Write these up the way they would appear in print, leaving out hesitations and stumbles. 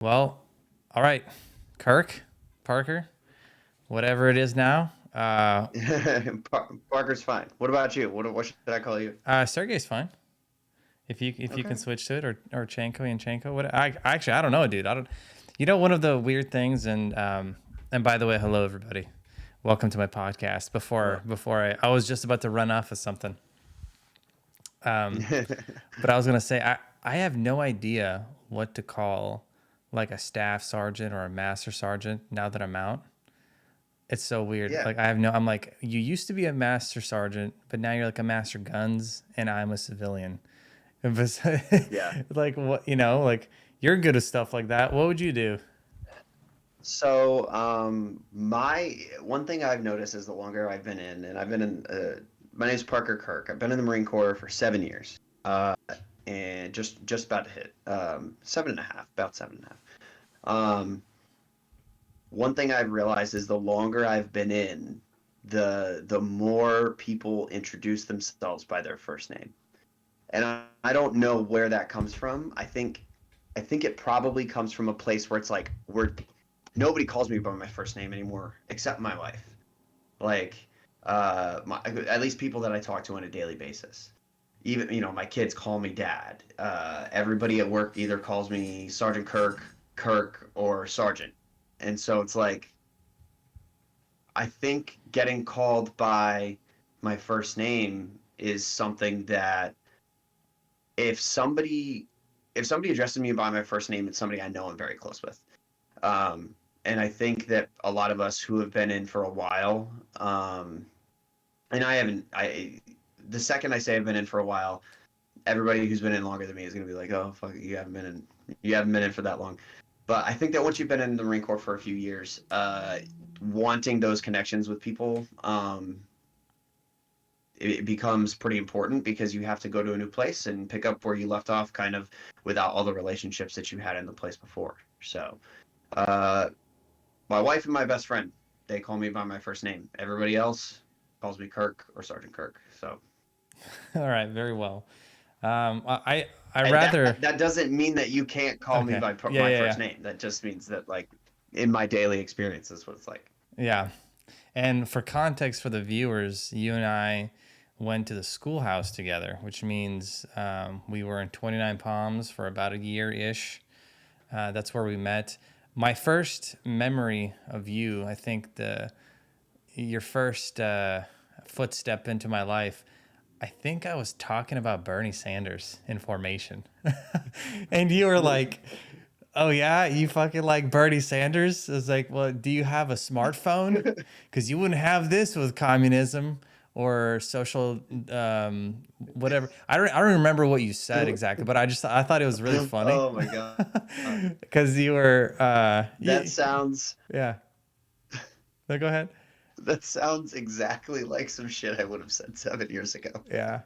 Well, all right, Kirk, Parker, whatever it is now. Parker's fine. What about you? What should I call you? Sergey's fine. If you can Okay. switch to it or Chanko and Chanko. What I don't know, dude. I don't. You know, one of the weird things, and by the way, hello everybody, welcome to my podcast. Hello. Before I was just about to run off of something, but I was gonna say I have no idea what to call like a staff sergeant or a master sergeant now that I'm out. It's so weird. Yeah. Like I have no. I'm like you used to be a master sergeant, but now you're like a master guns, and I'm a civilian. It was Yeah. like what like you're good at stuff like that. What would you do? So, my one thing I've noticed is the longer I've been in, and I've been in, my name's Parker Kirk. I've been in the Marine Corps for 7 years, uh, and just about to hit 7.5, about 7.5. Um, One thing I've realized is the longer I've been in, the more people introduce themselves by their first name. And I don't know where that comes from. I think it probably comes from a place where it's like we're nobody calls me by my first name anymore except my wife. Like at least people that I talk to on a daily basis. Even my kids call me dad. Everybody at work either calls me Sergeant Kirk, Kirk, or Sergeant. And so it's like I think getting called by my first name is something that if somebody if somebody addresses me by my first name, it's somebody I know I'm very close with. And I think that a lot of us who have been in for a while, and I haven't, the second I say I've been in for a while, everybody who's been in longer than me is going to be like, oh, fuck, you haven't been in for that long. But I think that once you've been in the Marine Corps for a few years, wanting those connections with people, it becomes pretty important because you have to go to a new place and pick up where you left off kind of without all the relationships that you had in the place before. So, uh, my wife and my best friend, they call me by my first name. Everybody else calls me Kirk or Sergeant Kirk. So, All right, very well. I and that rather that doesn't mean that you can't call me okay. by Yeah, my yeah, first yeah. name. That just means that like in my daily experience is what it's like. Yeah. And for context for the viewers, you and I went to the schoolhouse together, which means we were in 29 Palms for about a year ish. That's where we met. My first memory of you, I think your first footstep into my life, I think I was talking about Bernie Sanders in formation. And you were like, oh yeah, you fucking like Bernie Sanders? It's like, well, do you have a smartphone? Because you wouldn't have this with communism or social, whatever. I don't remember what you said exactly, but I thought it was really funny. Oh my god. Because you were, That sounds yeah. No, go ahead. that sounds exactly like some shit I would have said 7 years ago. Yeah,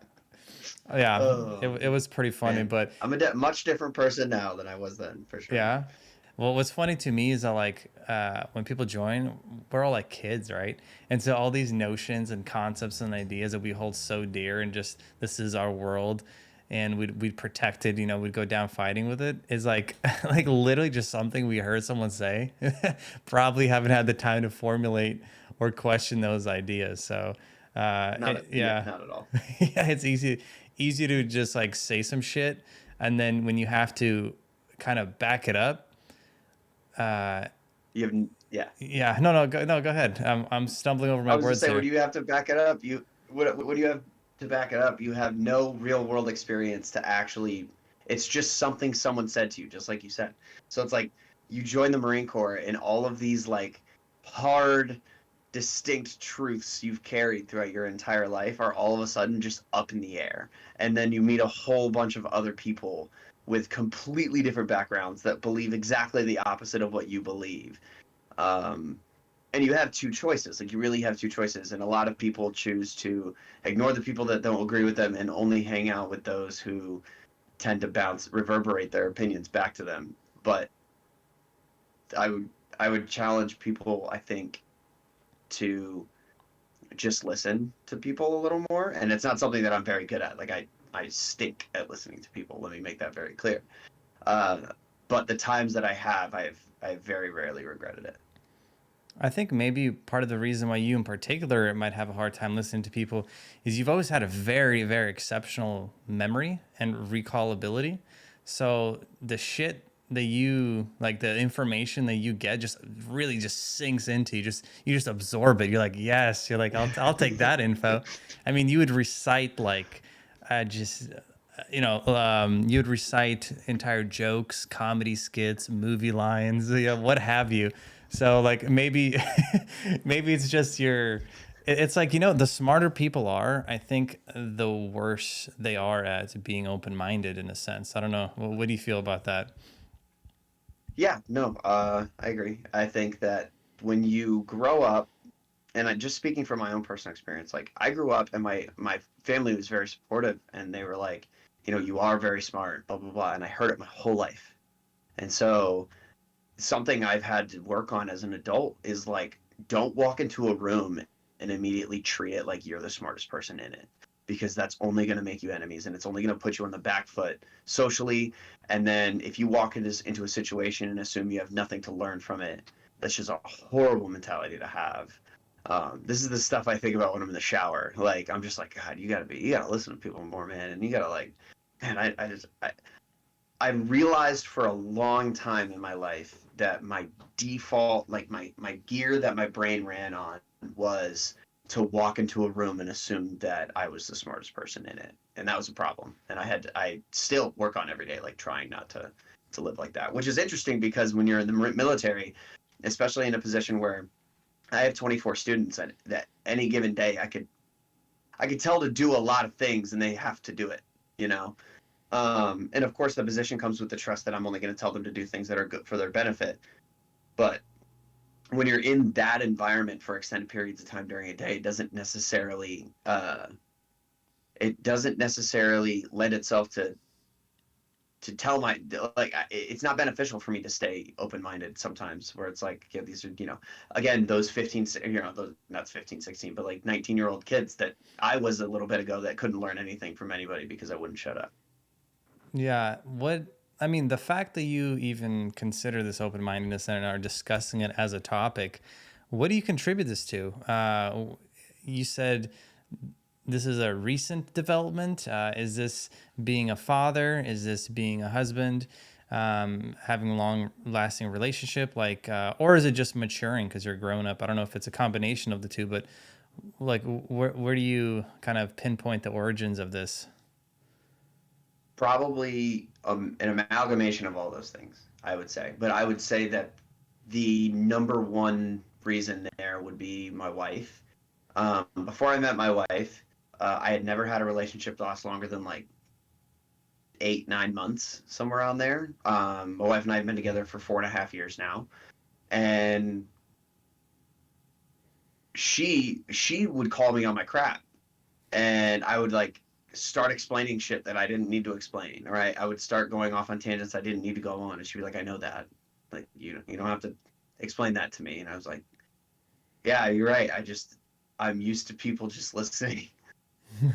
yeah. It Oh was pretty funny, man, but I'm a much different person now than I was then, for sure. yeah. Well, what's funny to me is that like when people join, we're all like kids, right? And so all these notions and concepts and ideas that we hold so dear, and just this is our world, and we'd protect it. We'd go down fighting with it. Is like like literally just something we heard someone say. Probably haven't had the time to formulate or question those ideas. So Yeah, yeah, not at all. yeah, it's easy to just like say some shit, and then when you have to kind of back it up. Yeah. Yeah, no, go ahead. I'm stumbling over I my was just words saying, what here. do you have to back it up? What do you have to back it up? You have no real world experience to actually. It's just something someone said to you, just like you said. So it's like you join the Marine Corps, and all of these like hard, distinct truths you've carried throughout your entire life are all of a sudden just up in the air. And then you meet a whole bunch of other people with completely different backgrounds that believe exactly the opposite of what you believe. Um, and you have two choices. Like you really have two choices, and a lot of people choose to ignore the people that don't agree with them and only hang out with those who tend to reverberate their opinions back to them. But I would I would challenge people, I think, to just listen to people a little more. And it's not something that I'm very good at. Like I stink at listening to people. Let me make that very clear. Uh, but the times that I've very rarely regretted it. I think maybe part of the reason why you in particular might have a hard time listening to people is you've always had a very, very exceptional memory and recallability. So the shit that you like, the information that you get just really just sinks into you. You just absorb it. You're like, yes. You're like, I'll take that info. I mean, you would recite like, just you would recite entire jokes, comedy skits, movie lines, what have you. So like maybe maybe it's just it's like, the smarter people are, I think the worse they are at being open-minded in a sense. I don't know. What do you feel about that? Yeah, no, I agree. I think that when you grow up, and just speaking from my own personal experience, like I grew up and my family was very supportive, and they were like, you are very smart, blah blah blah, and I heard it my whole life. And so something I've had to work on as an adult is like, don't walk into a room and immediately treat it like you're the smartest person in it, because that's only going to make you enemies, and it's only going to put you on the back foot socially. And then if you walk into a situation and assume you have nothing to learn from it, that's just a horrible mentality to have. This is the stuff I think about when I'm in the shower. Like, I'm just like, God, you gotta listen to people more, man, and you gotta like, man, I realized for a long time in my life that my default, like my gear that my brain ran on, was to walk into a room and assume that I was the smartest person in it, and that was a problem. And I still work on every day, like trying not to live like that. Which is interesting because when you're in the military, especially in a position where I have 24 students, that any given day I could tell to do a lot of things, and they have to do it. You know, and of course, the position comes with the trust that I'm only going to tell them to do things that are good for their benefit. But when you're in that environment for extended periods of time during a day, it doesn't necessarily lend itself to tell my, like, it's not beneficial for me to stay open-minded sometimes, where it's like, yeah, these are, again, those 15, those, not 15, 16, but like 19-year-old kids that I was a little bit ago, that couldn't learn anything from anybody because I wouldn't shut up. Yeah, I mean, the fact that you even consider this open-mindedness and are discussing it as a topic, what do you contribute this to? You said this is a recent development. Is this being a father? Is this being a husband? Having a long-lasting relationship, like, or is it just maturing because you're growing up? I don't know if it's a combination of the two, but like, where do you kind of pinpoint the origins of this? Probably an amalgamation of all those things, I would say. But I would say that the number one reason there would be my wife. Before I met my wife, I had never had a relationship last longer than like 8, 9 months, somewhere around there. My wife and I have been together for 4.5 years now, and she would call me on my crap, and I would like start explaining shit that I didn't need to explain. All right, I would start going off on tangents I didn't need to go on, and she'd be like, "I know that. Like, you don't have to explain that to me." And I was like, "Yeah, you're right. I'm used to people just listening,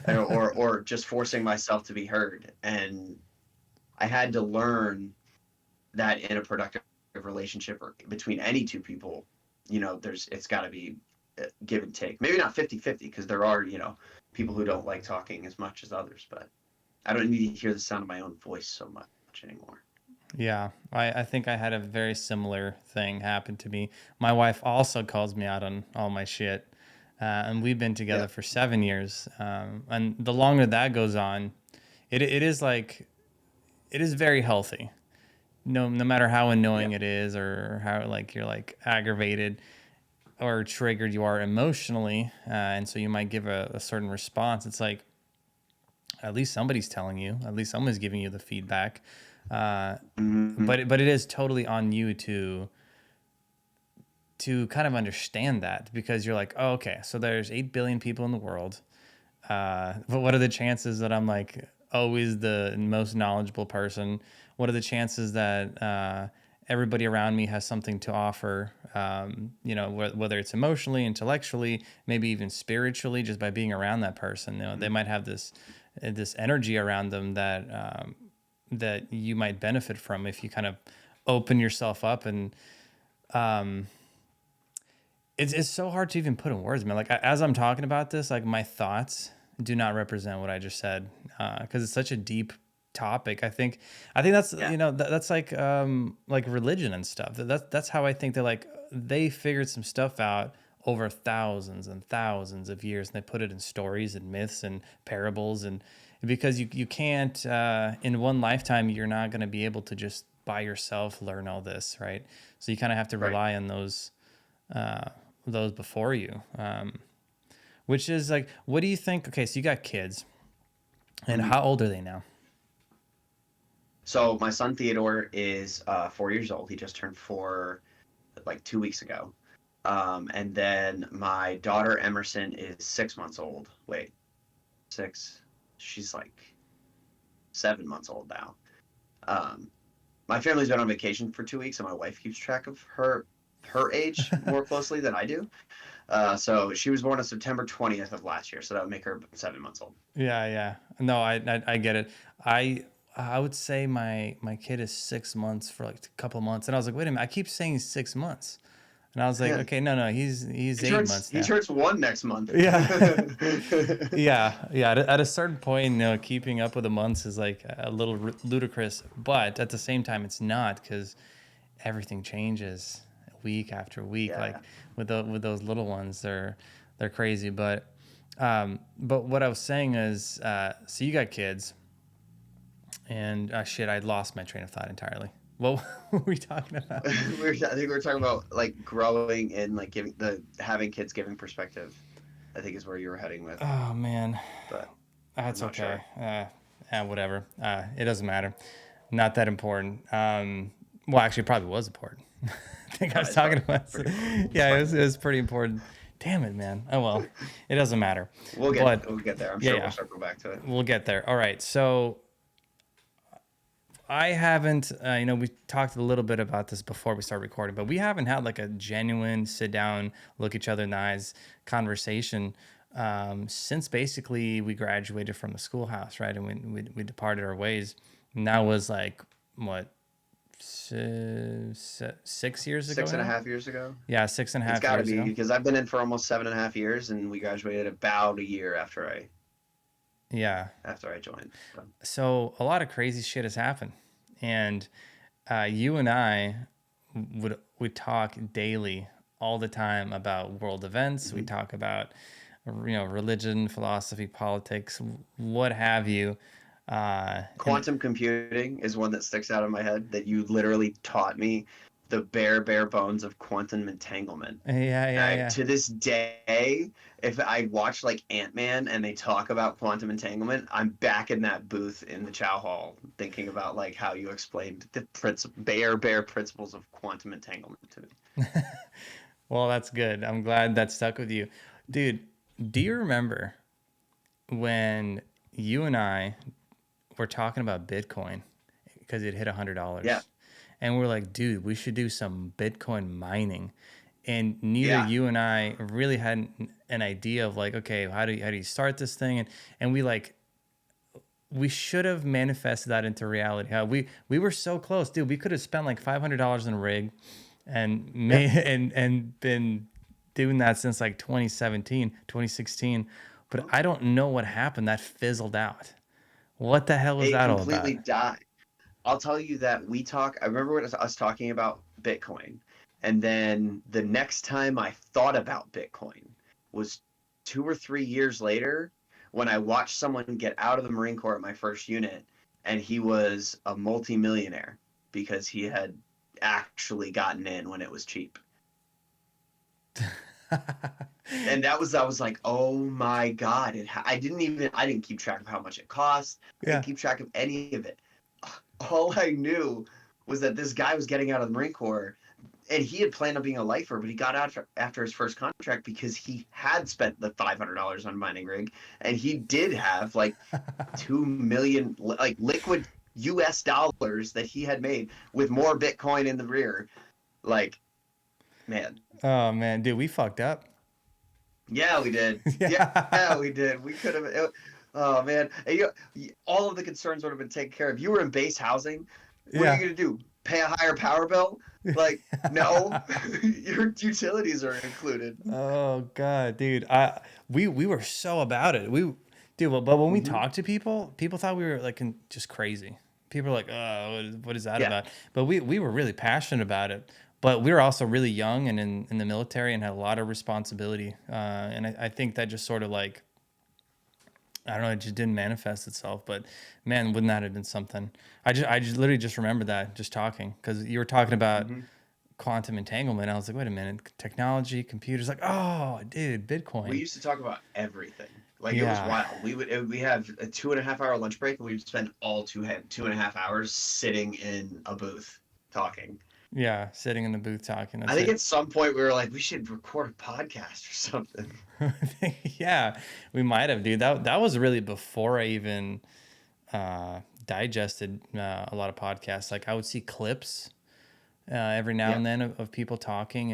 or just forcing myself to be heard." And I had to learn that in a productive relationship, or between any two people, it's got to be give and take. Maybe not 50-50, because there are, people who don't like talking as much as others, but I don't need to hear the sound of my own voice so much anymore. Yeah, I think I had a very similar thing happen to me. My wife also calls me out on all my shit. And we've been Yeah. together for 7 years. And the longer that goes on, it is like, it is very healthy. No matter how Yeah. annoying it is, or how like you're like aggravated or triggered you are emotionally. And so you might give a certain response. It's like, at least somebody's telling you, at least someone's giving you the feedback. Uh, Mm-hmm. but it is totally on you to kind of understand that, because you're like, oh, okay, so there's 8 billion people in the world. But what are the chances that I'm like always the most knowledgeable person? What are the chances that everybody around me has something to offer? Whether it's emotionally, intellectually, maybe even spiritually, just by being around that person. They might have this energy around them that that you might benefit from if you kind of open yourself up. And um, it's so hard to even put in words, man. Like as I'm talking about this, like my thoughts do not represent what I just said, because it's such a deep topic. I think that's Yeah. that's like religion and stuff. That's how I think they figured some stuff out over thousands and thousands of years, and they put it in stories and myths and parables, and because you can't in one lifetime you're not going to be able to just by yourself learn all this, right? So you kind of have to Right. rely on those before you, which is like, what do you think? Okay, so you got kids, and Mhm. how old are they now? So my son Theodore is 4 years old. He just turned 4 like 2 weeks ago. And then my daughter Emerson is 6 months old. Wait, six? She's like 7 months old now. Um, my family's been on vacation for 2 weeks, and my wife keeps track of her age more closely than I do. So she was born on September 20th of last year, so that would make her 7 months old. Yeah, yeah. No, I get it. I would say my kid is 6 months for like a couple months, and I was like, wait a minute, I keep saying 6 months, and I was like, okay, no, he's he eight turns months he now. turns one next month. Yeah. Yeah. At a certain point, keeping up with the months is like a little ludicrous, but at the same time, it's not, because everything changes week after week. Like Yeah. with those little ones, they're crazy. But what I was saying is, so you got kids, and shit, I lost my train of thought entirely. What were we talking about? I think we were talking about like growing and like having kids giving perspective. I think is where you were heading with, Oh man, but I'm that's not okay. sure. Whatever. It doesn't matter. Not that important. Well, actually, it probably was important. I think I was It's talking probably about. pretty important. It's Yeah, fine. it was pretty important. Damn it, man. Oh well, it doesn't matter. But We'll get there. I'm yeah, sure we'll yeah, circle back to it. we'll get there. All right. So I haven't. We talked a little bit about this before we started recording, but we haven't had like a genuine sit down, look each other in the eyes conversation since basically we graduated from the schoolhouse, right? And we departed our ways. And that was like what 6 years ago Six and a now? half years ago. Yeah, six and a It's half got to years be ago. because I've been in for almost 7.5 years, and we graduated about a year Yeah. after I joined. So, So a lot of crazy shit has happened, and you and I would talk daily, all the time, about world events. We mhm. talk about religion, philosophy, politics, what have you. And Quantum computing is one that sticks out in my head that you literally taught me the bare bones of quantum entanglement. yeah, And yeah, yeah. to this day, if I watch like Ant-Man and they talk about quantum entanglement, I'm back in that booth in the Chow Hall thinking about like how you explained the bare principles of quantum entanglement to me. Well, that's good. I'm glad that stuck with you, dude. Do you remember when you and I were talking about Bitcoin because it hit Yeah, $100, and we're like, dude, we should do some Bitcoin mining, and neither yeah. you and I really had an idea of like, okay, how do you start this thing, and we should have manifested that into reality. How we were so close, dude. We could have spent like $500 in a rig, and Yeah. made and been doing that since like 2017, 2016. But I don't know what happened. That fizzled out. What the hell was It that all about? completely died. I'll tell you that I remember us talking about Bitcoin. And then the next time I thought about Bitcoin was 2 or 3 years later when I watched someone get out of the Marine Corps at my first unit, and he was a multimillionaire because he had actually gotten in when it was cheap. And I was like, oh my God. I didn't keep track of how much it cost. I didn't Yeah. keep track of any of it. All I knew was that this guy was getting out of the Marine Corps, and he had planned on being a lifer, but he got out after his first contract because he had spent the $500 on mining rig, and he did have like 2 million like liquid US dollars that he had made with more Bitcoin in the rear. Like, man, Oh man, dude, we fucked up. yeah, we did. Yeah, Yeah. we did. We could have. Oh man, and all of the concerns would have been taken care of. You were in base housing. What are you Yeah. gonna do? pay a higher power bill? Like, no, your utilities are included. Oh God, dude. We were so about it. Dude, but when we Hmm. talked to people, people thought we were like just crazy. People were like, "Oh, what is that Yeah. about?" But we were really passionate about it. But we were also really young and in the military and had a lot of responsibility. And I think that just sort of like, I don't know, it just didn't manifest itself. But man, wouldn't that have been something? I just literally just remember that just talking because you were talking about Hmm. quantum entanglement. I was like, wait a minute, technology, computers, like, oh, dude, We Bitcoin. used to talk about everything. Like it was Yeah. wild. We have a 2.5 hour lunch break, and we'd spend all 2.5 hours sitting in a booth talking. Yeah. Sitting in the booth talking. I That's think it. at some point we were like, we should record a podcast or something. Yeah. We might have, dude. That was really before I even digested a lot of podcasts. Like I would see clips every now Yeah. and then of people talking.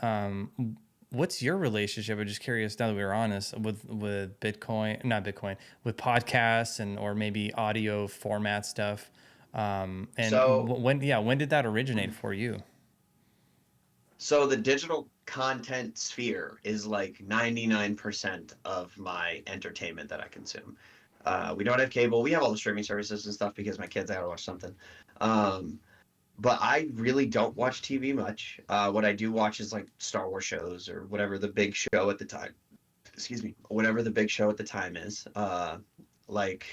And what's your relationship? I'm just curious now that we were on this with Bitcoin, not Bitcoin, with podcasts and or maybe audio format stuff. And So, when did that originate for you? so the digital content sphere is like 99% of my entertainment that I consume. We don't have cable. We have all the streaming services and stuff because my kids, I gotta watch something. Um, but I really don't watch TV much. What I do watch is like Star Wars shows or whatever the big show at the time. Excuse me, whatever the big show at the time is. Like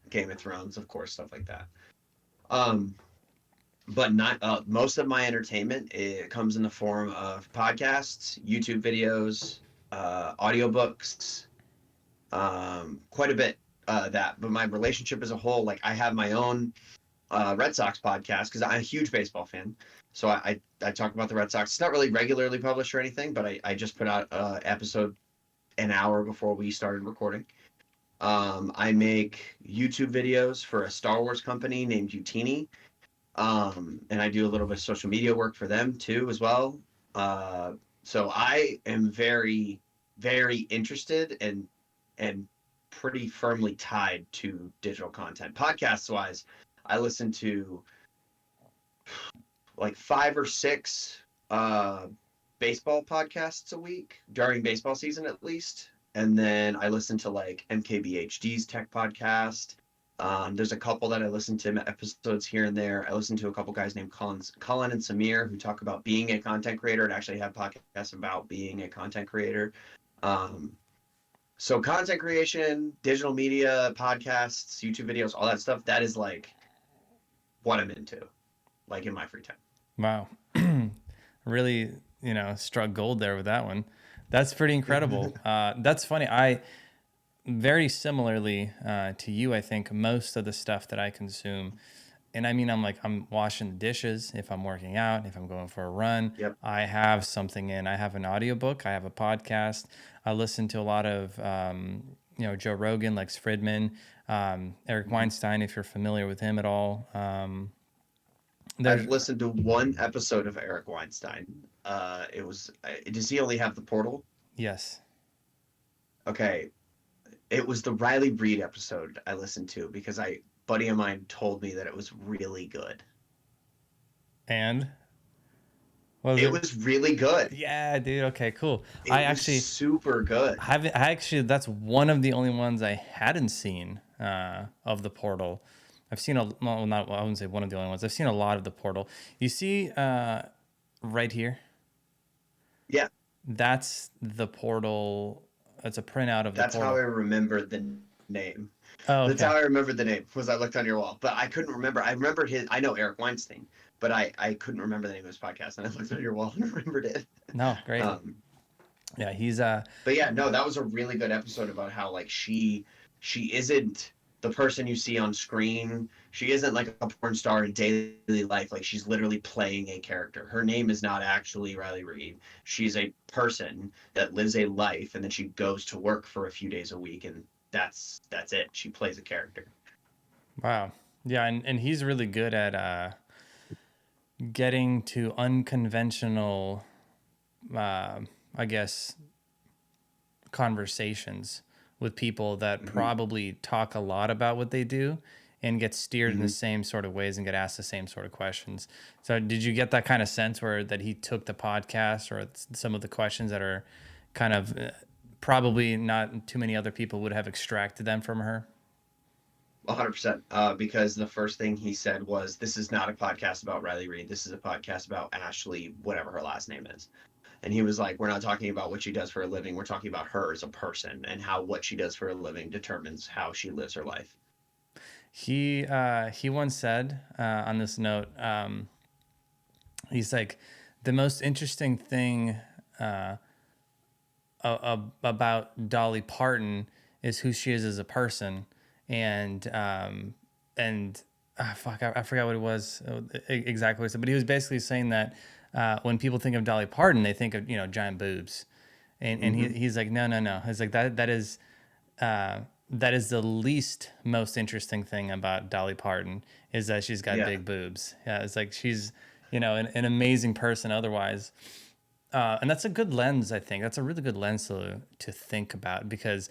Game of Thrones, of course, stuff like that. Um, but not most of my entertainment, it comes in the form of podcasts, YouTube videos, audiobooks, quite a bit that. But my relationship as a whole, like I have my own Red Sox podcast because I'm a huge baseball fan. So I talk about the Red Sox. It's not really regularly published or anything, but I just put out an episode an hour before we started recording. I make YouTube videos for a Star Wars company named Utini, and I do a little bit of social media work for them too as well. Uh, so I am very, very interested and pretty firmly tied to digital content. Podcasts wise, I listen to like 5 or 6 uh, baseball podcasts a week during baseball season at least. And then I listen to like MKBHD's tech podcast. There's a couple that I listen to episodes here and there. I listen to a couple guys named Colin and Samir who talk about being a content creator and actually have podcasts about being a content creator. Um, so content creation, digital media, podcasts, YouTube videos, all that stuff, that is like what I'm into, like in my free time. Wow. Really, struck gold there with that one. That's pretty incredible. That's funny. I very similarly to you, I think most of the stuff that I consume, and I mean, I'm washing the dishes, if I'm working out, if I'm going for a run, Yep. I have something in. I have an audiobook, I have a podcast. I listen to a lot of, Joe Rogan, Lex Fridman, Eric Mhm. Weinstein, if you're familiar with him at all. There's, I've listened to one episode of Eric Weinstein. Does he only have the portal? yes. Okay, it was the Riley Reid episode I listened to because I buddy of mine told me that it was really good. And was It it? was really good. Yeah, dude. Okay, cool. I It was actually super good. haven't. I actually that's one of the only ones I hadn't seen of the Portal. I've seen well, not well, I wouldn't say one of the only ones. I've seen a lot of the Portal. You see, right here, Yeah, that's the Portal. That's a printout of the that's how I Portal. remembered the name. Oh, That's how okay. I remembered the name was I looked on your wall, but I couldn't remember. I remembered his. I know Eric Weinstein, but I couldn't remember the name of his podcast, and I looked on your wall and remembered it. No, great. Um, Yeah, he's but yeah, no, that was a really good episode about how like she isn't the person you see on screen. She isn't like a porn star in daily life. Like she's literally playing a character. Her name is not actually Riley Reid. She's a person that lives a life and then she goes to work for a few days a week and that's it. She plays a character. wow. Yeah, and he's really good at getting to unconventional, uh, I guess, conversations with people that Hmm. probably talk a lot about what they do and get steered in the Hmm. same sort of ways and get asked the same sort of questions. So did you get that kind of sense where that he took the podcast or some of the questions that are kind of probably not too many other people would have extracted them from her? 100%. Because the first thing he said was, "This is not a podcast about Riley Reed. This is a podcast about Ashley, whatever her last name is." And he was like, "We're not talking about what she does for a living. We're talking about her as a person and how what she does for a living determines how she lives her life." He once said on this note, he's like, the most interesting thing about Dolly Parton is who she is as a person, and fuck, I forgot what it was exactly what he said, but he was basically saying that when people think of Dolly Parton, they think of giant boobs, and Hmm. he's like, no, no, no, it's like uh, that is the least most interesting thing about Dolly Parton is that she's got Yeah. big boobs. Yeah, it's like she's an amazing person otherwise. And that's a good lens, I think. That's a really good lens to think about because,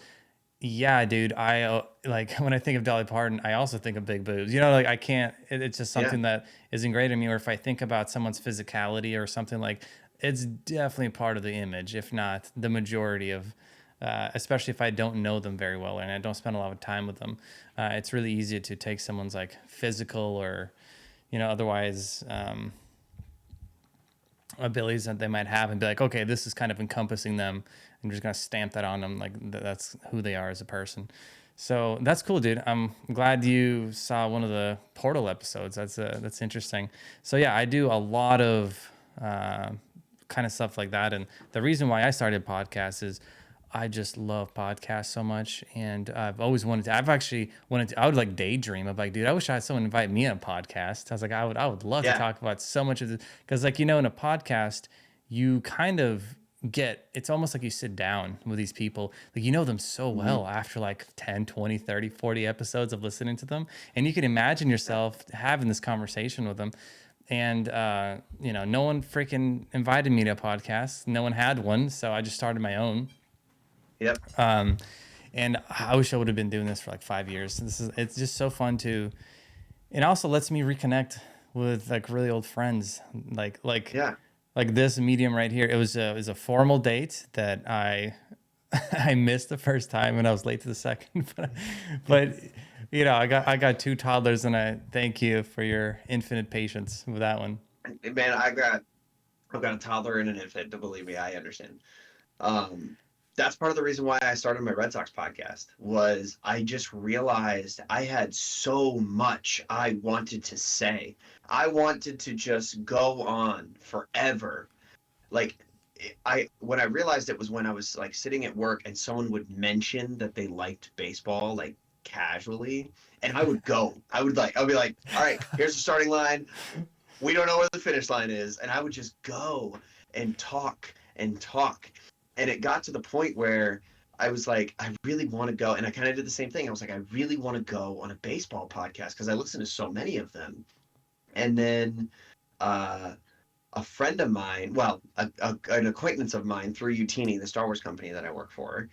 yeah, dude, I like when I think of Dolly Parton, I also think of big boobs. Like I can't. It's just Yeah. something that is ingrained in me. Or if I think about someone's physicality or something like, it's definitely part of the image, if not the majority of. Especially if I don't know them very well and I don't spend a lot of time with them, it's really easy to take someone's like physical or, otherwise. Abilities that they might have and be like, okay, this is kind of encompassing them. I'm just gonna stamp that on them, like that's who they are as a person. So that's cool, dude. I'm glad you saw one of the Portal episodes. That's interesting. So yeah, I do a lot of uh, kind of stuff like that, and the reason why I started podcasts is I just love podcasts so much, and I've always wanted to. I've actually wanted to. I would like daydream of like, dude, I wish I had someone invite me on a podcast. I was like, I would love to Yeah. talk about so much of this because, like, in a podcast, you kind of get. It's almost like you sit down with these people, like you know them so Hmm. well after like 10, 20, 30, 40 episodes of listening to them, and you can imagine Yeah. yourself having this conversation with them. And no one freaking invited me to a podcast. No one had one, so I just started my own. Yep. And I wish I would have been doing this for like 5 years. It's just so fun to, it also lets me reconnect with like really old friends, like like Yeah. like this medium right here. It was a formal date that I I missed the first time and I was late to the second, but I got two toddlers and I thank you for your infinite patience with that one. Man, I've got a toddler and an infant. To believe me, I understand. Um, that's part of the reason why I started my Red Sox podcast was I just realized I had so much I wanted to say. I wanted to just go on forever. Like I when I realized it was when I was like sitting at work and someone would mention that they liked baseball like casually and I would go. I'd be like, "All right, here's the starting line. We don't know where the finish line is," and I would just go and talk and talk, and it got to the point where I was like, I really want to go, and I kind of did the same thing. I was like, I really want to go on a baseball podcast because I listen to so many of them, and then uh, a friend of mine, well, an acquaintance of mine through Utini, the Star Wars company that I work for,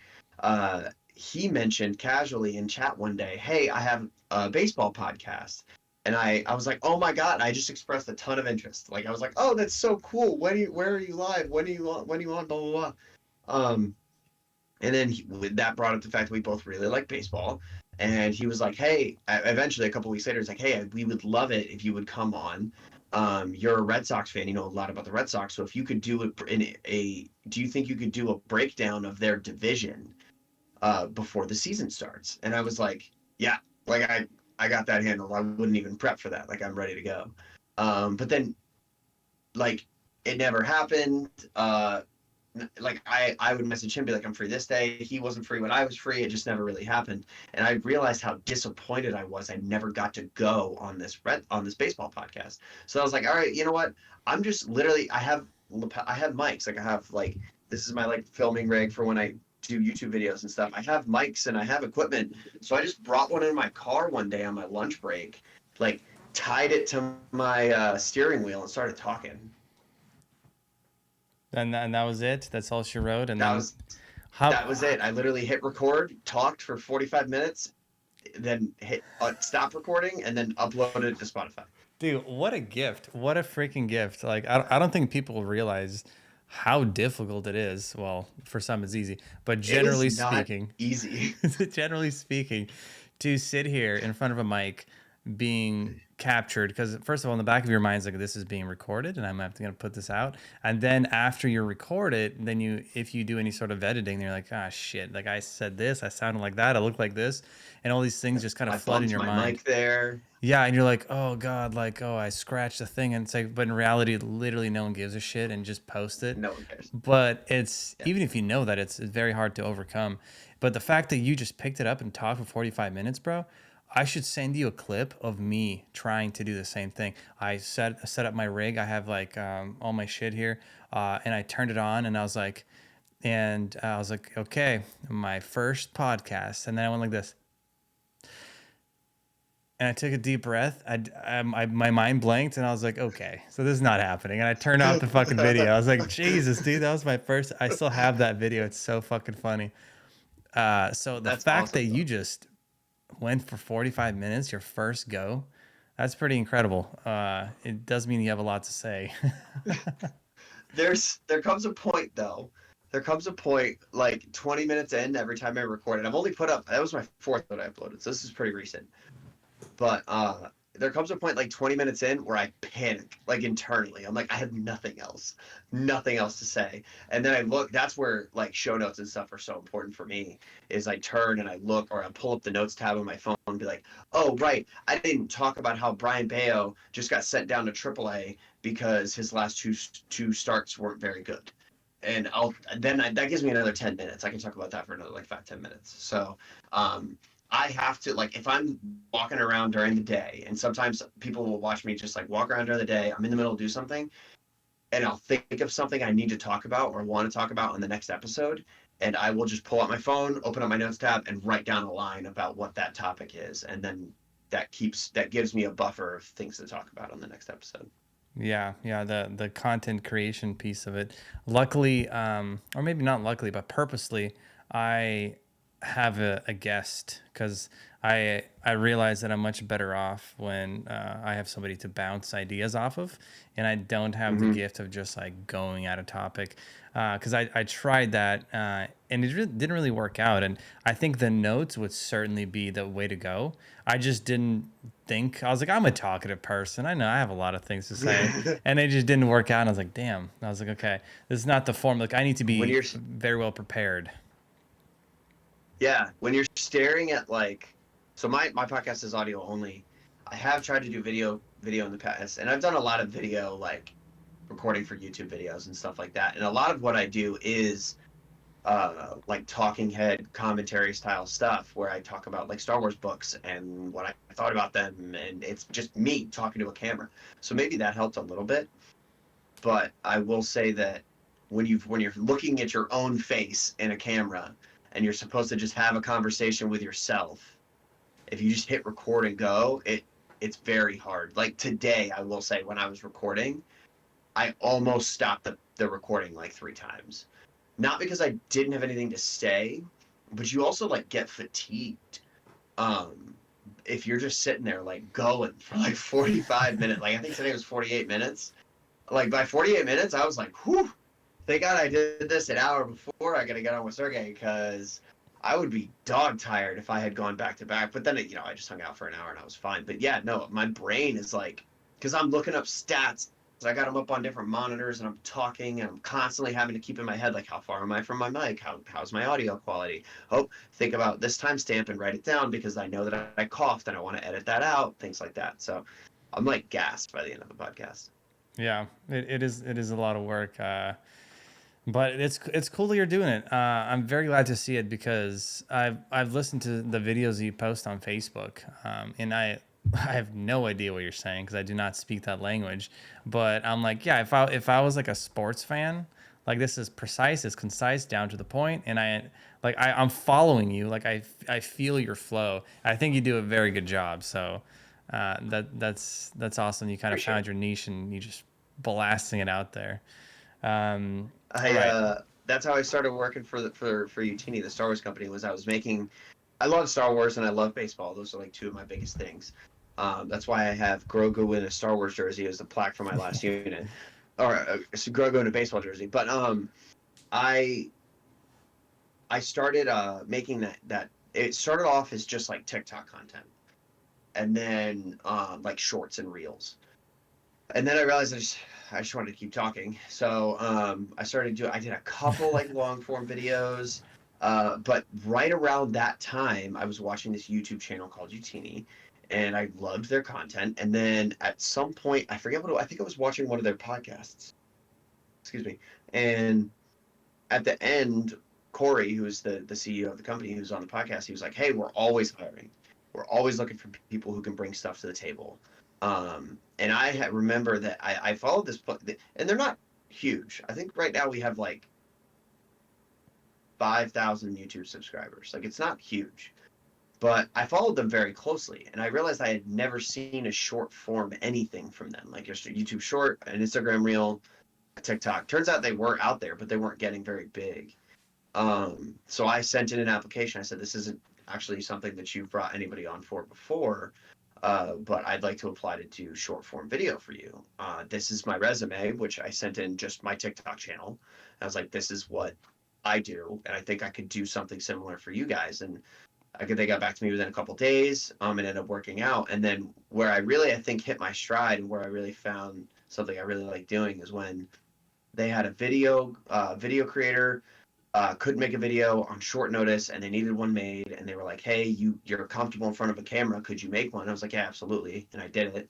he mentioned casually in chat one day, "Hey, I have a baseball podcast." And I was like, "Oh my God." I just expressed a ton of interest. Like, I was like, "Oh, that's so cool. Where are you live? When are you on, blah, blah, blah." Um, and then that brought up the fact that we both really like baseball. And he was like, "Hey," eventually a couple weeks later, he's like, "Hey, we would love it if you would come on. You're a Red Sox fan. You know a lot about the Red Sox. So if you could do do you think you could do a breakdown of their division before the season starts?" And I was like, "Yeah, like I got that handled. I wouldn't even prep for that. Like I'm ready to go." But then like it never happened. Like I would message him, be like, "I'm free this day." He wasn't free when I was free. It just never really happened. And I realized how disappointed I was. I never got to go on this baseball podcast. So I was like, all right, you know what? I'm just literally I have mics. Like I have like this is my like filming rig for when I do YouTube videos and stuff. I have mics and I have equipment. So I just brought one in my car one day on my lunch break, like tied it to my steering wheel and started talking. And that was it. That's all she wrote. And That then was that was how it. I literally hit record, talked for 45 minutes, then hit stop recording, and then upload it to Spotify. Dude, what a gift. What a freaking gift. Like, I don't think people realize how difficult it is. Well, for some it's easy, but It is generally not speaking, easy. generally speaking, to sit here in front of a mic being captured, because first of all, in the back of your mind's like, this is being recorded and I'm going to put this out. And then after you record it, then if you do any sort of editing, you're like, ah, shit, like I said this, I sounded like that, I look like this. And all these things just kind of I flood in bumped your my mind. mic there. Yeah, and you're like, oh God, like, oh, I scratched the thing, and it's like, but in reality, literally no one gives a shit and just post it. No one cares. But it's Yeah. even if you know that, it's very hard to overcome. But the fact that you just picked it up and talked for 45 minutes, bro, I should send you a clip of me trying to do the same thing. I set up my rig. I have like all my shit here, and I turned it on, and I was like, okay, my first podcast, and then I went like this. And I took a deep breath. My mind blanked, and I was like, "Okay, so this is not happening." And I turned off the fucking video. I was like, "Jesus, dude, that was my first." I still have that video. It's so fucking funny. So the That's fact that awesome you though. just went for 45 minutes, your first go, that's pretty incredible. It does mean you have a lot to say. There comes a point though. There comes a point like 20 minutes in every time I record it. I've only put up that was my fourth that I uploaded, so this is pretty recent. But there comes a point like 20 minutes in where I panic like internally. I'm like, I have nothing else to say. And then I look. That's where like show notes and stuff are so important for me. Is I turn and I look, or I pull up the notes tab on my phone and be like, oh right, I didn't talk about how Brian Bayo just got sent down to AAA because his last two starts weren't very good. And that gives me another 10 minutes. I can talk about that for another like 5-10 minutes. So um, I have to like if I'm walking around during the day, and sometimes people will watch me just like walk around during the day. I'm in the middle of do something, and I'll think of something I need to talk about or want to talk about in the next episode, and I will just pull out my phone, open up my notes tab, and write down a line about what that topic is, and then that gives me a buffer of things to talk about on the next episode. Yeah, yeah, the content creation piece of it. Luckily, or maybe not luckily, but purposely, I have a guest because I realize that I'm much better off when I have somebody to bounce ideas off of, and I don't have the Mm-hmm. gift of just like going at a topic. Because I tried that and it didn't really work out. And I think the notes would certainly be the way to go. I just didn't think. I was like, I'm a talkative person. I know I have a lot of things to say, and it just didn't work out. And I was like, damn. I was like, okay, this is not the form. Like, I need to when be you're very well prepared. Yeah, when you're staring at like, so my podcast is audio only. I have tried to do video in the past, and I've done a lot of video like recording for YouTube videos and stuff like that. And a lot of what I do is like talking head commentary style stuff where I talk about like Star Wars books and what I thought about them, and it's just me talking to a camera. So maybe that helped a little bit, but I will say that when you're looking at your own face in a camera and you're supposed to just have a conversation with yourself, if you just hit record and go, it's very hard. Like today, I will say when I was recording, I almost stopped the recording like 3 times. Not because I didn't have anything to say, but you also like get fatigued. Um, if you're just sitting there like going for like 45 minutes, like I think today was 48 minutes. Like by 48 minutes, I was like, whew, thank God I did this an hour before I got to get on with Serghei because I would be dog tired if I had gone back to back. But then, I just hung out for an hour and I was fine. But yeah, no, my brain is like, because I'm looking up stats. So I got them up on different monitors and I'm talking and I'm constantly having to keep in my head, like, how far am I from my mic? How's my audio quality? Oh, think about this timestamp and write it down because I know that I coughed and I want to edit that out, things like that. So I'm like gassed by the end of the podcast. Yeah, it is a lot of work. But it's cool that you're doing it. I'm very glad to see it because I've listened to the videos you post on Facebook, and I have no idea what you're saying because I do not speak that language. But I'm like, yeah, if I was like a sports fan, like this is precise, it's concise, down to the point, and I'm following you. Like I feel your flow. I think you do a very good job. So that's awesome. You kind of Appreciate found it. your niche and you just blasting it out there. All I right. that's how I started working for Utini, the Star Wars company. Was I was making, I love Star Wars and I love baseball. Those are like two of my biggest things. That's why I have Grogu in a Star Wars jersey as the plaque for my last unit, or it's Grogu in a baseball jersey. But I I started making that. It started off as just like TikTok content, and then like shorts and reels. And then I realized I just wanted to keep talking. So I did a couple like long form videos. But right around that time, I was watching this YouTube channel called Utini, and I loved their content. And then at some point, I forget I think I was watching one of their podcasts. Excuse me. And at the end, Corey, who's the CEO of the company, who's on the podcast, he was like, "Hey, we're always hiring. We're always looking for people who can bring stuff to the table." And remember that I followed this, and they're not huge. I think right now we have like 5,000 YouTube subscribers. Like it's not huge, but I followed them very closely, and I realized I had never seen a short form anything from them, like just a YouTube short, an Instagram reel, a TikTok. Turns out they were out there, but they weren't getting very big. So I sent in an application. I said, this isn't actually something that you've brought anybody on for before, but I'd like to apply to do short form video for you. This is my resume, which I sent in just my TikTok channel. I was like, this is what I do, and I think I could do something similar for you guys. And they got back to me within a couple days, and ended up working out. And then where I really, I think, hit my stride and where I really found something I really like doing is when they had a video creator couldn't make a video on short notice and they needed one made, and they were like, hey, you're comfortable in front of a camera, could you make one? And I was like, yeah, absolutely. And I did it.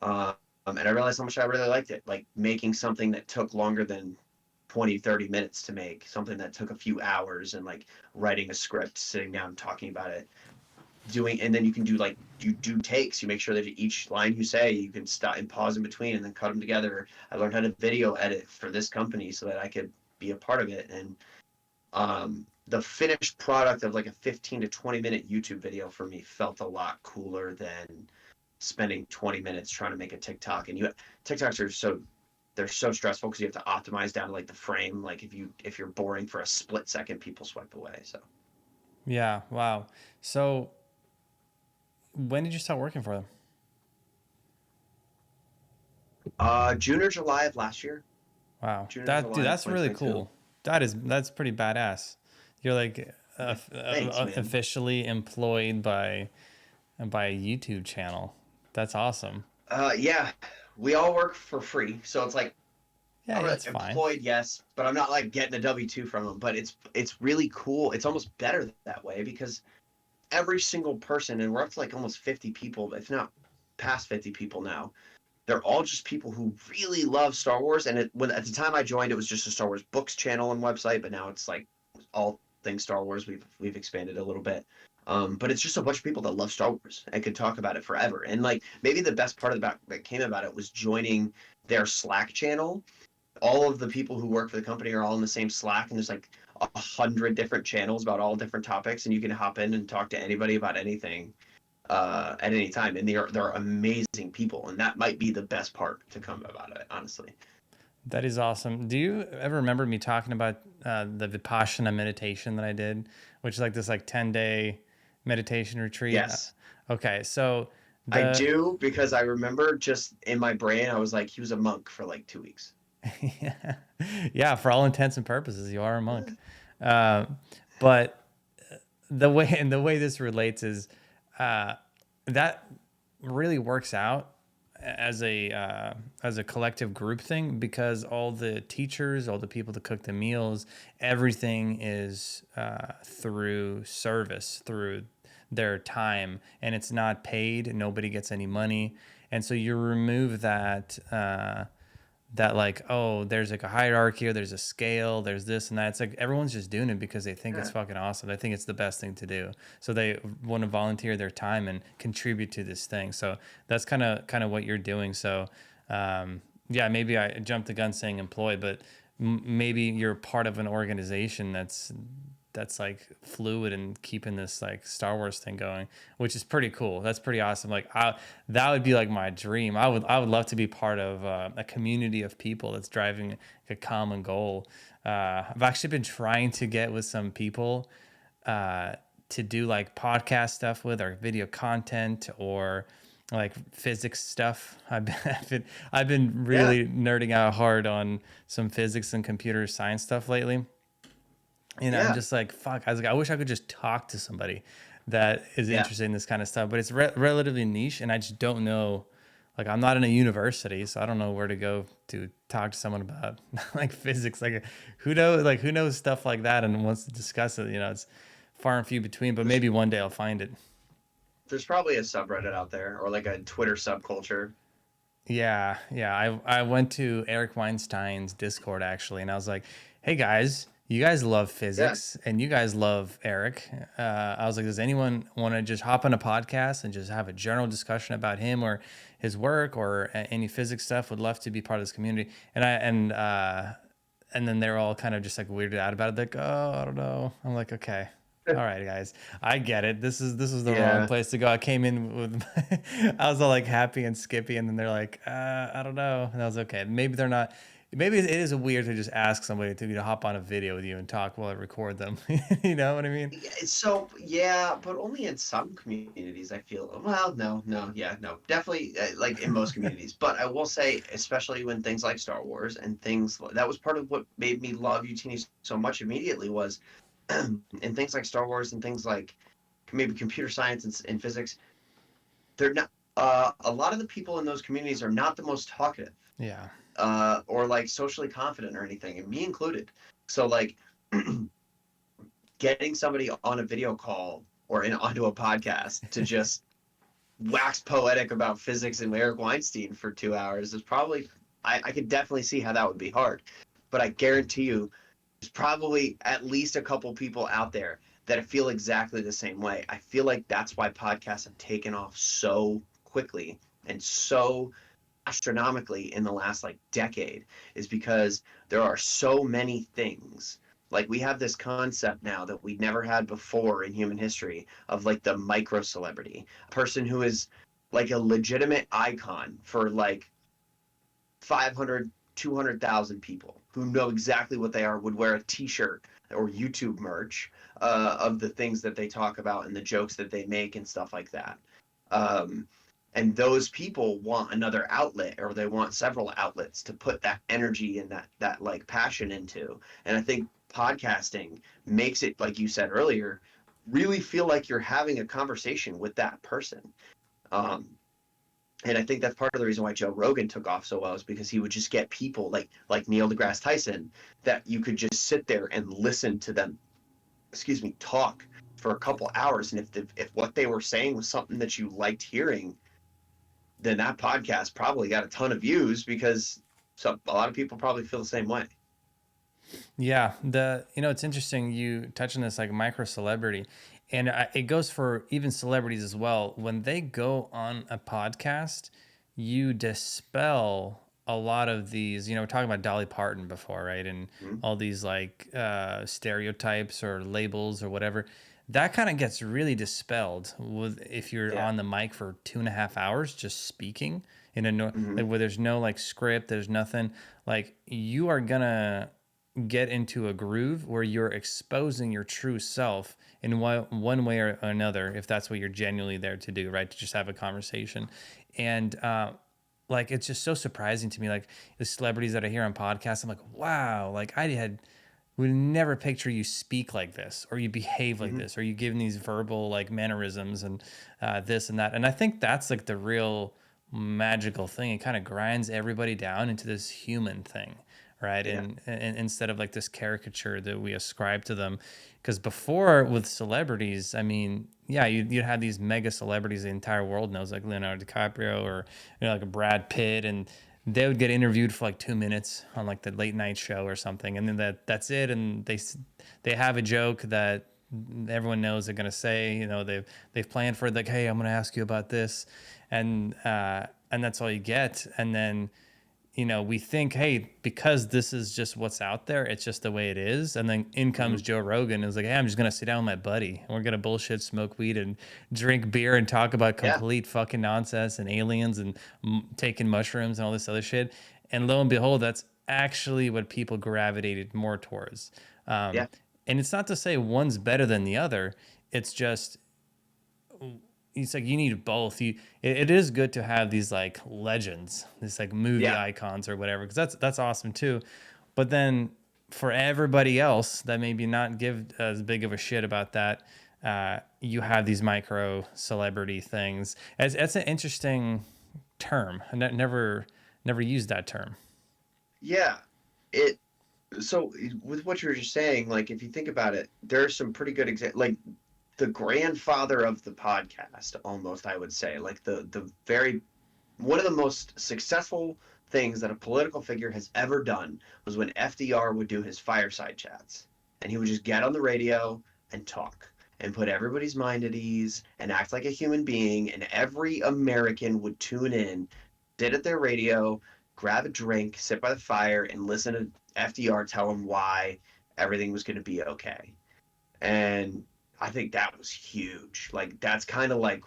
And I realized how much I really liked it, like making something that took longer than 20-30 minutes to make, something that took a few hours, and like writing a script, sitting down talking about it, and then you can do like you do takes. You make sure that each line you say you can stop and pause in between and then cut them together. I learned how to video edit for this company so that I could be a part of it. And the finished product of like a 15 to 20 minute YouTube video for me felt a lot cooler than spending 20 minutes trying to make a TikTok. And TikToks are they're so stressful because you have to optimize down to like the frame. Like if you're boring for a split second, people swipe away. So Yeah. Wow. So when did you start working for them? June or July of last year. Wow. June or That dude, July of that's really 2022. cool. That's pretty badass. You're like Yeah, thanks, man. officially employed by a YouTube channel. That's awesome. Yeah, we all work for free, so it's like Yeah, I'm yeah, it's fine. employed, yes, but I'm not like getting a W-2 from them. But it's really cool. It's almost better that way because every single person, and we're up to like almost 50 people, if not past 50 people now. They're all just people who really love Star Wars. And at the time I joined, it was just a Star Wars books channel and website, but now it's like all things Star Wars. We've expanded a little bit. But it's just a bunch of people that love Star Wars and could talk about it forever. And like maybe the best part about that came about it was joining their Slack channel. All of the people who work for the company are all in the same Slack, and there's like 100 different channels about all different topics, and you can hop in and talk to anybody about anything at any time. And they're amazing people, and that might be the best part to come about it, honestly. That is awesome. Do you ever remember me talking about the Vipassana meditation that I did, which is like this like 10-day meditation retreat? Yes, Okay, so I the do, because I remember just in my brain, I was like, he was a monk for like 2 weeks. yeah, yeah, for all intents and purposes, you are a monk. Uh, but the way this relates is uh, that really works out as a collective group thing because all the teachers, all the people that cook the meals, everything is through service, through their time, and it's not paid. Nobody gets any money, and so you remove that. That like, oh, there's like a hierarchy or there's a scale, there's this and that. It's like everyone's just doing it because they think it's Yeah. fucking awesome. They think it's the best thing to do. So they want to volunteer their time and contribute to this thing. So that's kind of what you're doing. So yeah, maybe I jumped the gun saying employed, but maybe you're part of an organization that's like fluid and keeping this like Star Wars thing going, which is pretty cool. That's pretty awesome. That would be like my dream. I would love to be part of a community of people that's driving a common goal. I've actually been trying to get with some people uh, to do like podcast stuff with, or video content, or like physics stuff. I've been Yeah, really nerding out hard on some physics and computer science stuff lately. And I'm yeah, just like, fuck. I was like, I wish I could just talk to somebody that is yeah. interested in this kind of stuff, but it's relatively niche, and I just don't know. Like, I'm not in a university, so I don't know where to go to talk to someone about like physics. Like, who knows stuff like that and wants to discuss it. It's far and few between, but There's maybe one day I'll find it. there's probably a subreddit out there or like a Twitter subculture. Yeah, yeah. I went to Eric Weinstein's Discord actually, and I was like, "Hey guys, you guys love Yeah, physics, and you guys love Eric." I was like, "Does anyone want to just hop on a podcast and just have a general discussion about him or his work or any physics stuff? Would love to be part of this community." And then they're all kind of just like weirded out about it, like, "Oh, I don't know." I'm like, "Okay." All right, guys, I get it. This is the wrong yeah. place to go. I came in with, I was all like happy and skippy, and then they're like, I don't know, and I was okay. Maybe they're not. Maybe it is weird to just ask somebody to hop on a video with you and talk while I record them. You know what I mean? Yeah, so yeah, but only in some communities I feel. Well, no, yeah, no, definitely like in most communities. But I will say, especially when things like Star Wars and that was part of what made me love UTini so much immediately was, and things like Star Wars and things like maybe computer science and physics. They're not. A lot of the people in those communities are not the most talkative, Yeah. or like socially confident or anything, and me included. So like getting somebody on a video call or onto a podcast to just wax poetic about physics and Eric Weinstein for 2 hours is probably, I could definitely see how that would be hard. But I guarantee you, there's probably at least a couple people out there that feel exactly the same way. I feel like that's why podcasts have taken off so quickly and so astronomically in the last like decade, is because there are so many things. Like we have this concept now that we never had before in human history of like the micro celebrity, a person who is like a legitimate icon for like 500, 200,000 people who know exactly what they are, would wear a t-shirt or YouTube merch of the things that they talk about and the jokes that they make and stuff like that. Um, and those people want another outlet, or they want several outlets to put that energy and that like passion into. And I think podcasting makes it, like you said earlier, really feel like you're having a conversation with that person. Um, and I think that's part of the reason why Joe Rogan took off so well, is because he would just get people like Neil deGrasse Tyson that you could just sit there and listen to them, excuse me, talk for a couple hours. And if what they were saying was something that you liked hearing, then that podcast probably got a ton of views, because a lot of people probably feel the same way. Yeah, it's interesting you touch on this like micro celebrity, and it goes for even celebrities as well. When they go on a podcast, you dispel a lot of these. We're talking about Dolly Parton before, right? And Mm-hmm. all these like stereotypes or labels or whatever. That kind of gets really dispelled with if you're Yeah. on the mic for 2.5 hours just speaking in a Mm-hmm. like where there's no like script, there's nothing. Like you are gonna get into a groove where you're exposing your true self in one way or another, if that's what you're genuinely there to do, right? To just have a conversation. And like, it's just so surprising to me, like the celebrities that I hear on podcasts, I'm like, wow, like would never picture you speak like this, or you behave like Mm-hmm. this, or you give these verbal like mannerisms and this and that. And I think that's like the real magical thing. It kind of grinds everybody down into this human thing, right? Yeah. And instead of like this caricature that we ascribe to them. Because before with celebrities, I mean, yeah, you had these mega celebrities the entire world knows, like Leonardo DiCaprio or like a Brad Pitt, and they would get interviewed for like 2 minutes on like the late night show or something, and then that's it. And they have a joke that everyone knows they're gonna say. They've planned for it, like, hey, I'm gonna ask you about this, and that's all you get. And then we think, hey, because this is just what's out there, it's just the way it is. And then in Mm-hmm. comes Joe Rogan and is like, hey, I'm just going to sit down with my buddy and we're going to bullshit, smoke weed, and drink beer and talk about Yeah. complete fucking nonsense and aliens and taking mushrooms and all this other shit. And lo and behold, that's actually what people gravitated more towards. Um, Yeah. and it's not to say one's better than the other. it's just, it's like you need both. It is good to have these like legends, these like movie Yeah. icons or whatever, because that's awesome too. But then for everybody else that maybe not give as big of a shit about that, you have these micro celebrity things. As That's an interesting term. Never used that term. Yeah. It so with what you were just saying, like if you think about it, there are some pretty good examples. Like the grandfather of the podcast, almost I would say, like the very one of the most successful things that a political figure has ever done was when FDR would do his fireside chats. And he would just get on the radio and talk and put everybody's mind at ease and act like a human being. And every American would tune in, sit at their radio, grab a drink, sit by the fire, and listen to FDR tell them why everything was going to be okay. And I think that was huge. Like, that's kind of like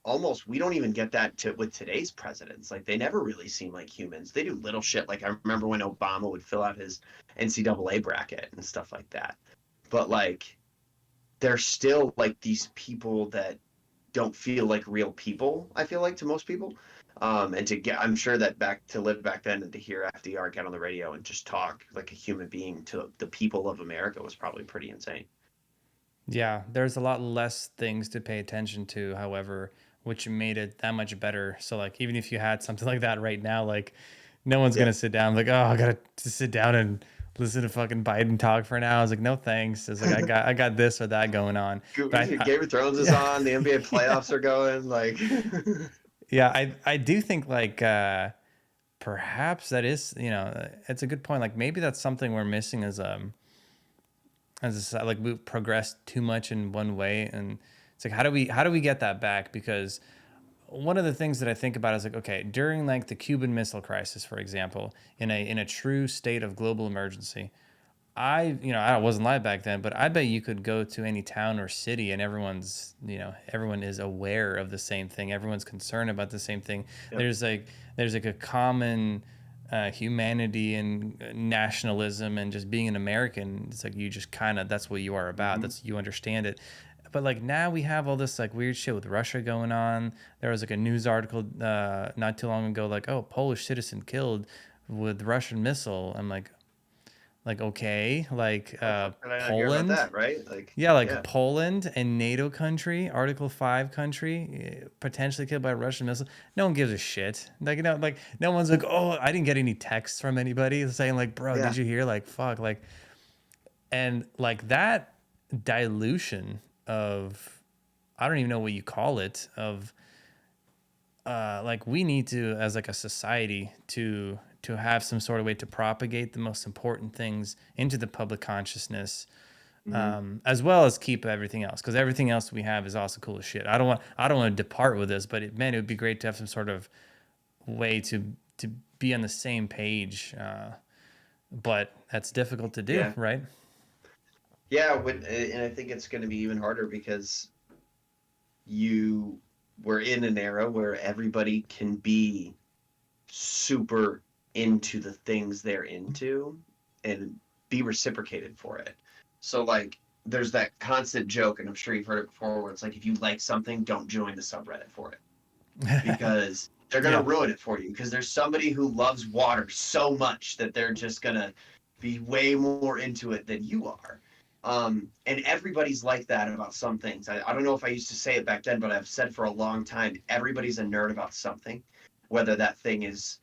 almost we don't even get that with today's presidents. Like they never really seem like humans. They do little shit. Like I remember when Obama would fill out his NCAA bracket and stuff like that. But like they're still like these people that don't feel like real people. I feel like to most people. And to get, I'm sure that back to live back then and to hear FDR get on the radio and just talk like a human being to the people of America was probably pretty insane. Yeah, there's a lot less things to pay attention to, however, which made it that much better. So like even if you had something like that right now, like no one's Yeah. gonna sit down like, oh, I gotta sit down and listen to fucking Biden talk for an hour. I was like, no thanks. It's like I got this or that going on. But Game of Thrones is yeah, on. The NBA playoffs are going. Like, yeah, I do think like perhaps that is, it's a good point. Like maybe that's something we're missing like we've progressed too much in one way, and it's like how do we get that back? Because one of the things that I think about is like, okay, during like the Cuban Missile Crisis, for example, in a true state of global emergency, I wasn't live back then, but I bet you could go to any town or city and everyone is aware of the same thing. Everyone's concerned about the same thing. yep. There's like a common humanity and nationalism and just being an American. It's like you just kind of, that's what you are about. Mm-hmm. That's, you understand it. But like now we have all this like weird shit with Russia going on. There was like a news article not too long ago, like, oh, Polish citizen killed with Russian missile. I'm like, okay, like How the fuck did I not hear about Poland. that? Right? Like, Yeah, like yeah, Poland and NATO country, Article 5 country, potentially killed by a Russian missile. No one gives a shit. Like no one's like, oh, I didn't get any texts from anybody saying like, bro, yeah, did you hear? Like, fuck, like, and like that dilution of, I don't even know what you call it, of like we need to, as like a society, to have some sort of way to propagate the most important things into the public consciousness, mm-hmm. as well as keep everything else, because everything else we have is also cool as shit. I don't want to depart with this, but man, it would be great to have some sort of way to be on the same page, but that's difficult to do, Yeah, right? yeah. And I think it's going to be even harder because you we're in an era where everybody can be super into the things they're into and be reciprocated for it. So like there's that constant joke, and I'm sure you've heard it before, where it's like if you like something, don't join the subreddit for it because they're gonna Yeah, ruin it for you. Because there's somebody who loves water so much that they're just gonna be way more into it than you are. And everybody's like that about some things. I don't know if I used to say it back then, but I've said for a long time, everybody's a nerd about something, whether that thing is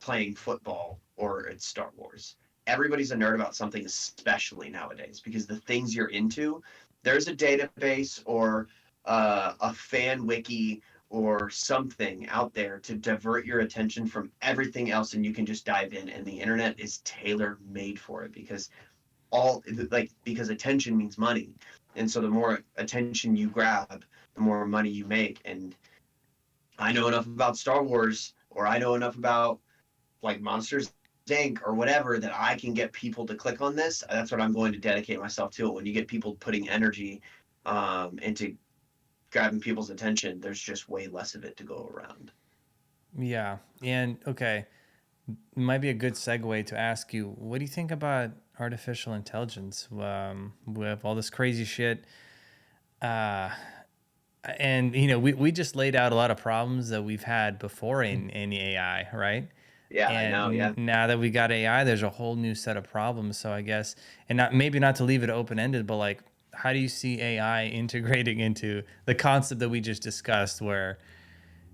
playing football or it's Star Wars. Everybody's a nerd about something, especially nowadays, because the things you're into, there's a database or a fan wiki or something out there to divert your attention from everything else, and you can just dive in. And the internet is tailor made for it because attention means money, and so the more attention you grab, the more money you make. And I know enough about Star Wars, or I know enough about like Monsters Inc. or whatever that I can get people to click on this. That's what I'm going to dedicate myself to. When you get people putting energy into grabbing people's attention, there's just way less of it to go around. yeah, and okay, might be a good segue to ask you, what do you think about artificial intelligence with all this crazy shit. Uh, and we just laid out a lot of problems that we've had before in the AI, right? Yeah, I know. And Yeah. now that we got AI, there's a whole new set of problems. So I guess, and not maybe not to leave it open ended, but like, how do you see AI integrating into the concept that we just discussed, where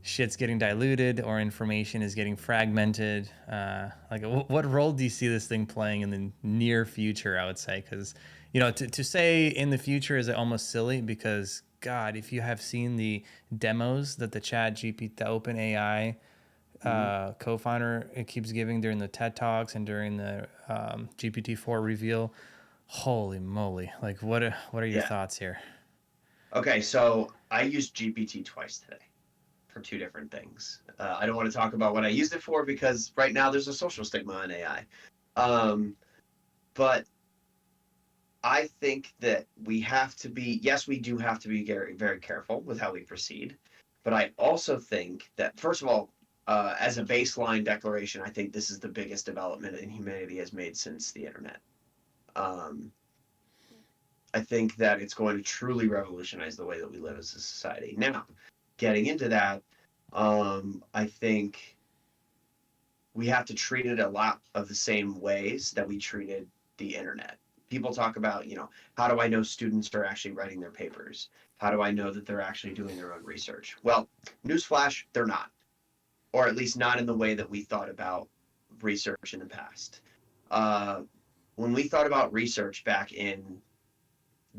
shit's getting diluted or information is getting fragmented? Like, what role do you see this thing playing in the near future? I would say, because to say in the future is almost silly, because God, if you have seen the demos that the Chat GPT, the Open AI Mhm. co-founder, it keeps giving during the TED Talks and during the GPT-4 reveal, holy moly! Like, what are your Yeah. thoughts here? Okay, so I used GPT twice today for two different things. I don't want to talk about what I used it for because right now there's a social stigma on AI. Um, but I think that we have to be, yes, we do have to be very, very careful with how we proceed. But I also think that, first of all, as a baseline declaration, I think this is the biggest development in humanity has made since the internet. Um, I think that it's going to truly revolutionize the way that we live as a society. Now, getting into that, I think we have to treat it a lot of the same ways that we treated the internet. People talk about, how do I know students are actually writing their papers? How do I know that they're actually doing their own research? Well, newsflash, they're not, or at least not in the way that we thought about research in the past. Uh, when we thought about research back in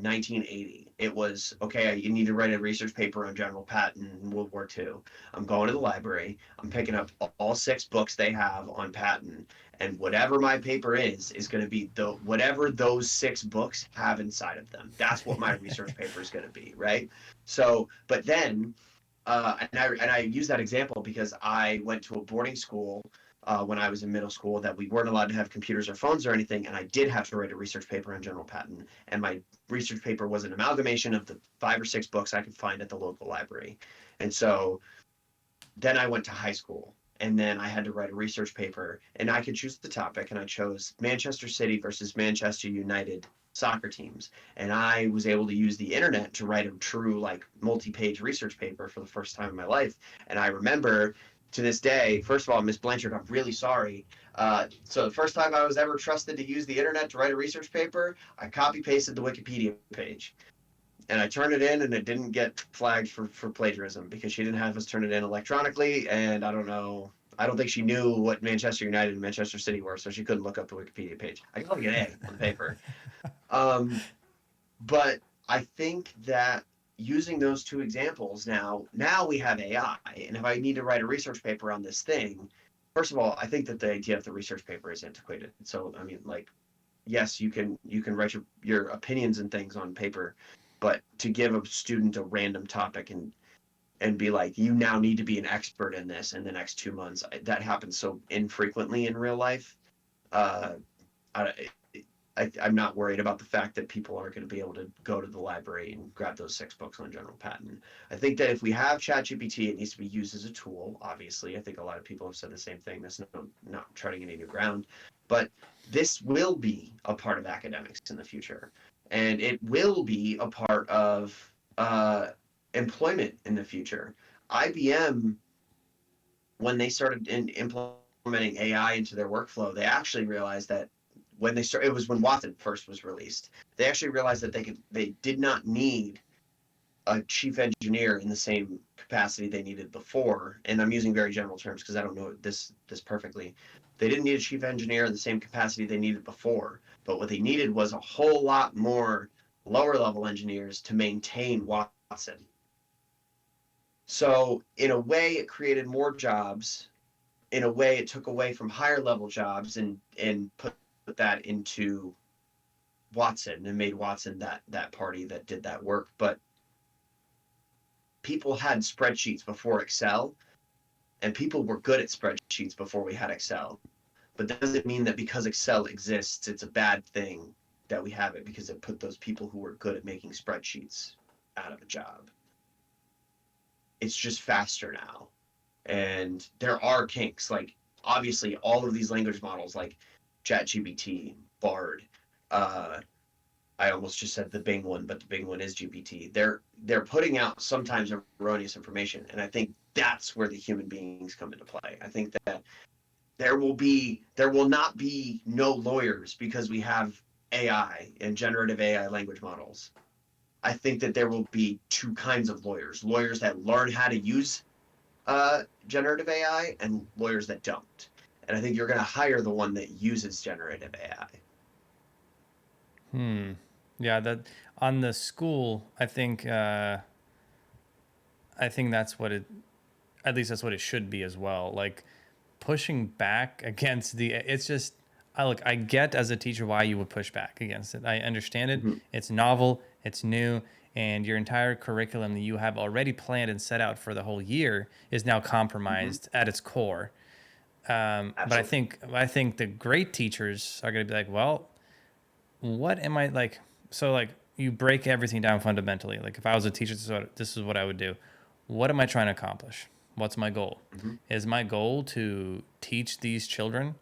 1980. It was okay. You need to write a research paper on General Patton in World War II. I'm going to the library. I'm picking up all six books they have on Patton, and whatever my paper is going to be the whatever those six books have inside of them. That's what my research paper is going to be, right? So, but then and I use that example because I went to a boarding school when I was in middle school that we weren't allowed to have computers or phones or anything, and I did have to write a research paper on General Patton. And my research paper was an amalgamation of the 5 or 6 books I could find at the local library. And so then I went to high school, and then I had to write a research paper, and I could choose the topic, and I chose Manchester City versus Manchester United soccer teams, and I was able to use the internet to write a true like multi-page research paper for the first time in my life. And I remember to this day, first of all, Miss Blanchard, I'm really sorry. So the first time I was ever trusted to use the internet to write a research paper, I copy pasted the Wikipedia page and I turned it in, and it didn't get flagged for plagiarism because she didn't have us turn it in electronically, and I don't know. I don't think she knew what Manchester United and Manchester City were, so she couldn't look up the Wikipedia page. I got like an A on the paper. Um, but I think that using those two examples now we have AI, and if I need to write a research paper on this thing, first of all, I think that the idea of the research paper is antiquated. So I mean, like, yes, you can write your opinions and things on paper, but to give a student a random topic and be like, you now need to be an expert in this in the next 2 months, that happens so infrequently in real life. Uh, I, I'm not worried about the fact that people aren't going to be able to go to the library and grab those 6 books on General Patton. I think that if we have ChatGPT, it needs to be used as a tool. Obviously, I think a lot of people have said the same thing. That's not treading any new ground, but this will be a part of academics in the future, and it will be a part of employment in the future. IBM, when they started implementing AI into their workflow, they actually realized that when they started, it was when Watson first was released. They actually realized that they did not need a chief engineer in the same capacity they needed before. And I'm using very general terms because I don't know this perfectly. They didn't need a chief engineer in the same capacity they needed before, but what they needed was a whole lot more lower level engineers to maintain Watson. So in a way, it created more jobs. In a way, it took away from higher level jobs and put that into Watson and made Watson that party that did that work. But people had spreadsheets before Excel, and people were good at spreadsheets before we had Excel. But that doesn't mean that because Excel exists, it's a bad thing that we have it because it put those people who were good at making spreadsheets out of a job. It's just faster now. And there are kinks. Like, obviously, all of these language models, like ChatGPT, Bard, uh, I almost just said the Bing one, but the Bing one is GPT. They're putting out sometimes erroneous information, and I think that's where the human beings come into play. I think that there will not be no lawyers because we have AI and generative AI language models. I think that there will be two kinds of lawyers: lawyers that learn how to use generative AI and lawyers that don't. And I think you're going to hire the one that uses generative AI. Yeah, that on the school, I think that's what it, at least that's what it should be as well. Like pushing back against the, it's just, I look, I get as a teacher why you would push back against it. I understand it. Mm-hmm. It's novel, it's new, and your entire curriculum that you have already planned and set out for the whole year is now Mm-hmm. compromised at its core. But Absolutely. I think the great teachers are going to be like, well, what am I like? So like you break everything down fundamentally. Like if I was a teacher, this is what I would do. What am I trying to accomplish? What's my goal? Mm-hmm. Is my goal to teach these children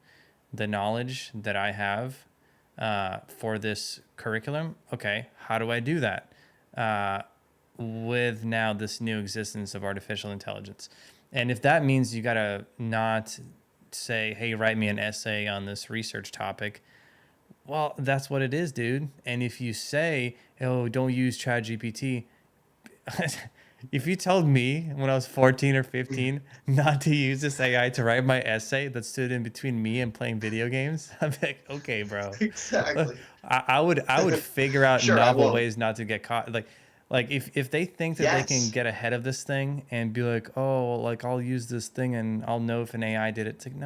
the knowledge that I have for this curriculum? Okay, how do I do that with now this new existence of artificial intelligence? And if that means you gotta not say, hey, write me an essay on this research topic, well, that's what it is, dude. And if you say, oh, don't use ChatGPT, if you told me when I was 14 or 15 not to use this AI to write my essay that stood in between me and playing video games, I'm like, okay, bro. Exactly. I would figure out Sure, I novel won't. ways not to get caught. Like if they think that they can Yes. get ahead of this thing and be like, oh, like I'll use this thing and I'll know if an AI did it. It's like,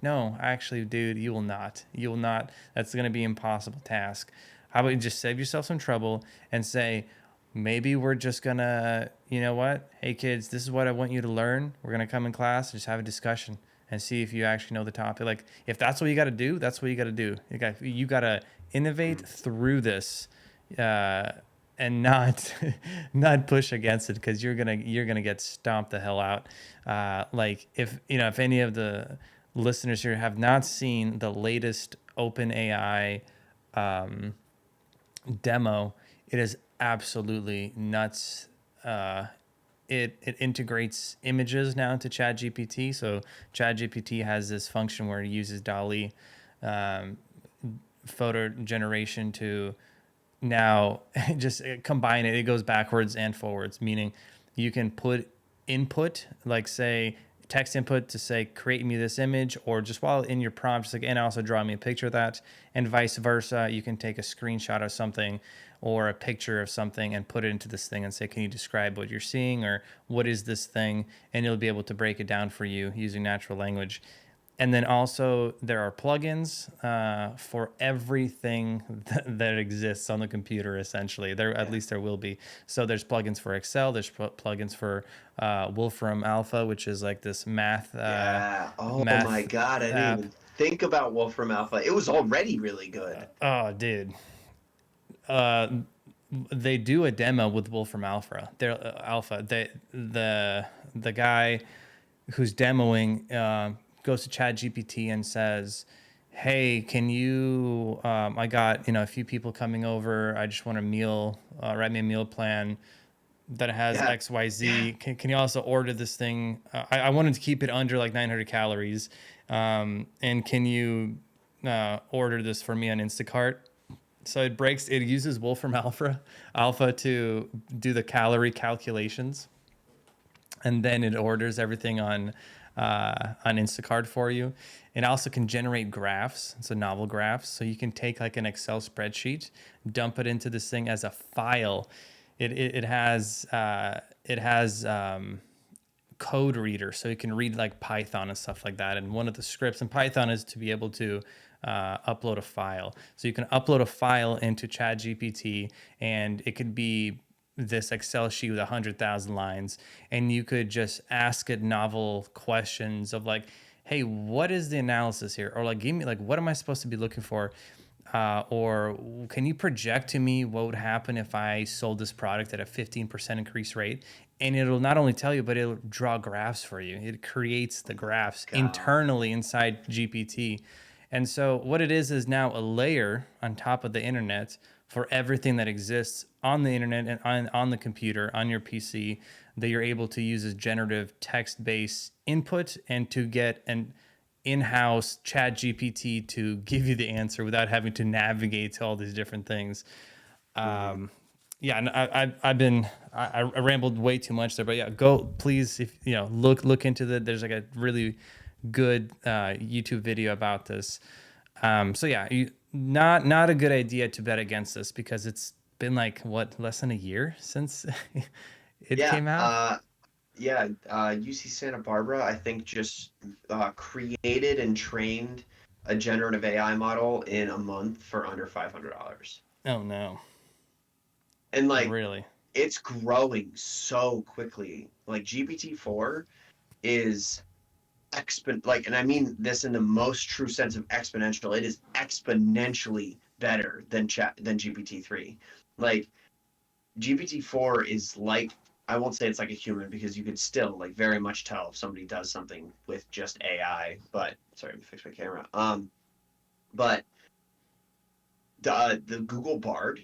no, actually, dude, you will not. You will not. That's gonna be an impossible task. How about you just save yourself some trouble and say, maybe we're just gonna, you know what? Hey kids, this is what I want you to learn. We're gonna come in class and just have a discussion and see if you actually know the topic. Like if that's what you got to do, that's what you got to do. You got to innovate Mm. through this, uh, and not not push against it because you're gonna get stomped the hell out. Like if you know if any of the listeners here have not seen the latest OpenAI demo, it is absolutely nuts. It integrates images now into ChatGPT. So ChatGPT has this function where it uses DALI um, photo generation to now just combine it. It goes backwards and forwards, meaning you can put input, like say text input to say create me this image, or just while in your prompt, just like and also draw me a picture of that, and vice versa. You can take a screenshot of something or a picture of something and put it into this thing and say, can you describe what you're seeing or what is this thing? And it'll be able to break it down for you using natural language. And then also there are plugins for everything that exists on the computer. Essentially, there at Yeah. least there will be. So there's plugins for Excel. There's plugins for Wolfram Alpha, which is like this Yeah. Oh my math God. I didn't app. even think about Wolfram Alpha. It was already really good. Oh, dude, they do a demo with Wolfram Alpha. They're Alpha. The guy who's demoing goes to ChatGPT and says, "Hey, can you? I got a few people coming over. I just want a meal. Write me a meal plan that has Yeah. X, Y, Yeah. Z. Can you also order this thing? I wanted to keep it under like 900 calories. And can you order this for me on Instacart?" So it uses Wolfram Alpha to do the calorie calculations, and then it orders everything on Instacart for you. It also can generate graphs, so novel graphs. So you can take like an Excel spreadsheet, dump it into this thing as a file. It has code reader, so you can read like Python and stuff like that. And one of the scripts in Python is to be able to upload a file. So you can upload a file into ChatGPT, and it could be this Excel sheet with 100,000 lines, and you could just ask it novel questions of like, "Hey, what is the analysis here?" Or like, "Give me like, what am I supposed to be looking for?" Or can you project to me what would happen if I sold this product at a 15% increase rate? And it'll not only tell you, but it'll draw graphs for you. It creates the Oh my graphs God. internally inside GPT. And so what it is now a layer on top of the internet for everything that exists on the internet and on the computer, on your PC, that you're able to use as generative text-based input and to get an in-house chat GPT to give you the answer without having to navigate to all these different things. Mm-hmm. Yeah, and I rambled way too much there, but yeah, go please, if you know, look into there's like a really good YouTube video about this. So yeah, not a good idea to bet against this because it's been like what, less than a year since it Yeah, came out. UC Santa Barbara, I think, just created and trained a generative AI model in a month for under $500. Oh no, And like, really? it's growing so quickly. Like GPT-4 is and I mean this in the most true sense of exponential. It is exponentially better than GPT-3. Like GPT-4 is like, I won't say it's like a human because you could still like very much tell if somebody does something with just AI. But sorry, let me fix my camera. But the Google Bard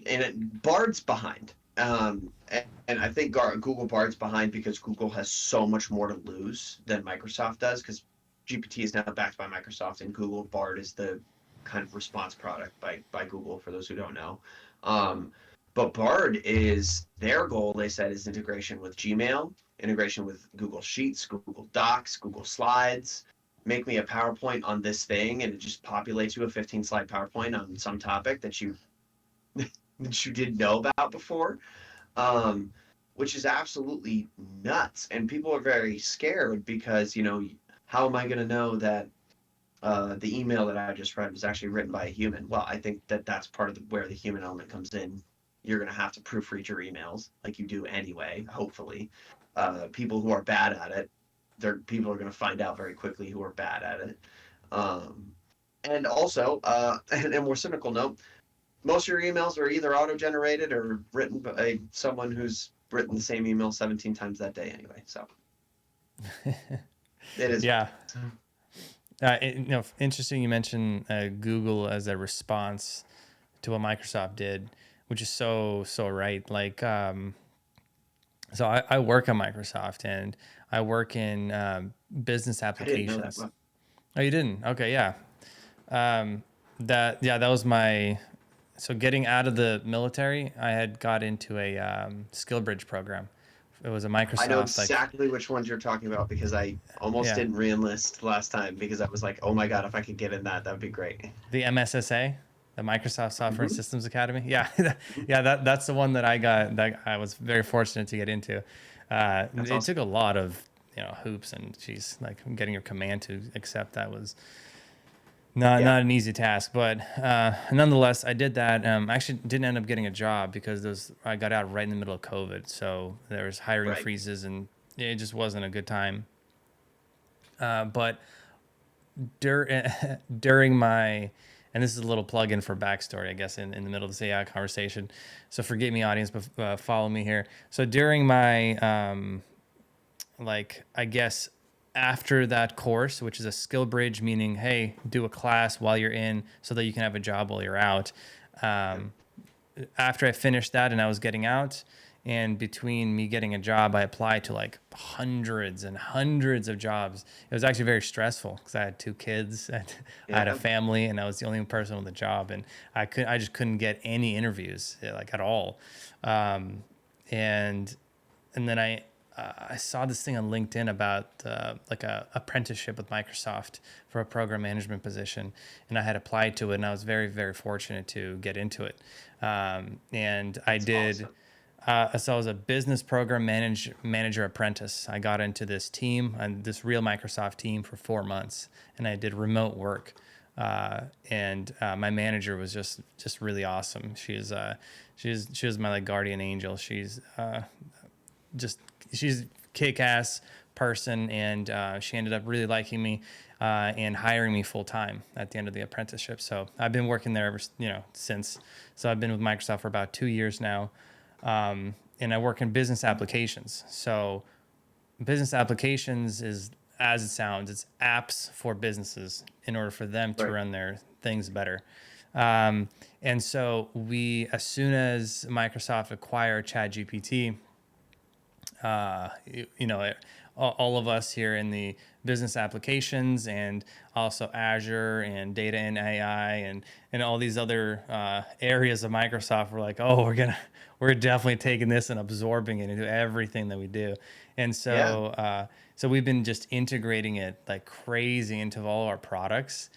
Bard's behind. And I think Google Bard's behind because Google has so much more to lose than Microsoft does because GPT is now backed by Microsoft and Google Bard is the kind of response product by Google for those who don't know. Um, but Bard is their goal, they said, is integration with Gmail, integration with Google Sheets, Google Docs, Google Slides. Make me a PowerPoint on this thing, and it just populates you a 15 slide PowerPoint on some topic that you didn't know about before, um, which is absolutely nuts. And people are very scared because, how am I going to know that the email that I just read was actually written by a human? Well, I think that that's part of where the human element comes in. You're going to have to proofread your emails like you do anyway, hopefully. People who are bad at it, people are going to find out very quickly who are bad at it. Um, and also, and a more cynical note, most of your emails are either auto-generated or written by someone who's written the same email 17 times that day anyway. So it is. Yeah. Interesting. You mentioned Google as a response to what Microsoft did, which is so right. Like, so I work on Microsoft and I work in business I didn't know that. applications. Well, Oh, you didn't? Okay, yeah. That was my, so getting out of the military, I had got into a skill bridge program. It was a I know Microsoft, like, exactly which ones you're talking about because I almost yeah, didn't reenlist last time because I was like, oh my God, if I could get in that would be great. the MSSA, the Microsoft Software and Hmm. Systems Academy. Yeah, Hmm. yeah, that's the one that I got. That I was very fortunate to get into. That's It awesome. took a lot of hoops and geez, like getting your command to accept that was Yeah. not an easy task, but nonetheless, I did that. I actually didn't end up getting a job because I got out right in the middle of COVID, so there was hiring Right. freezes, and it just wasn't a good time. But during my, and this is a little plug-in for backstory, I guess, in the middle of this AI conversation. So forgive me, audience, but follow me here. So during my like, I guess after that course, which is a skill bridge, meaning, hey, do a class while you're in so that you can have a job while you're out. Yeah. Um, After I finished that and I was getting out, and between me getting a job, I applied to like hundreds and hundreds of jobs. It was actually very stressful because I had two kids, I had a Yeah. family, and I was the only person with a job, and I just couldn't get any interviews like at all. Um, and and then I saw this thing on LinkedIn about like a apprenticeship with Microsoft for a program management position, and I had applied to it, and I was very fortunate to get into it. And I That's did. awesome. So I was a business program manager apprentice. I got into this team and this real Microsoft team for 4 months, and I did remote work. And my manager was just really awesome. She was my like guardian angel. Just she's kick-ass person, and she ended up really liking me and hiring me full time at the end of the apprenticeship. So I've been working there since. So I've been with Microsoft for about 2 years now, and I work in business applications. So business applications is as it sounds. It's apps for businesses in order for them to Right. run their things better. And so as soon as Microsoft acquired ChatGPT, you know, all of us here in the business applications and also Azure and data and AI and all these other areas of Microsoft were like, oh, we're definitely taking this and absorbing it into everything that we do. And Yeah. so we've been just integrating it like crazy into all of our products.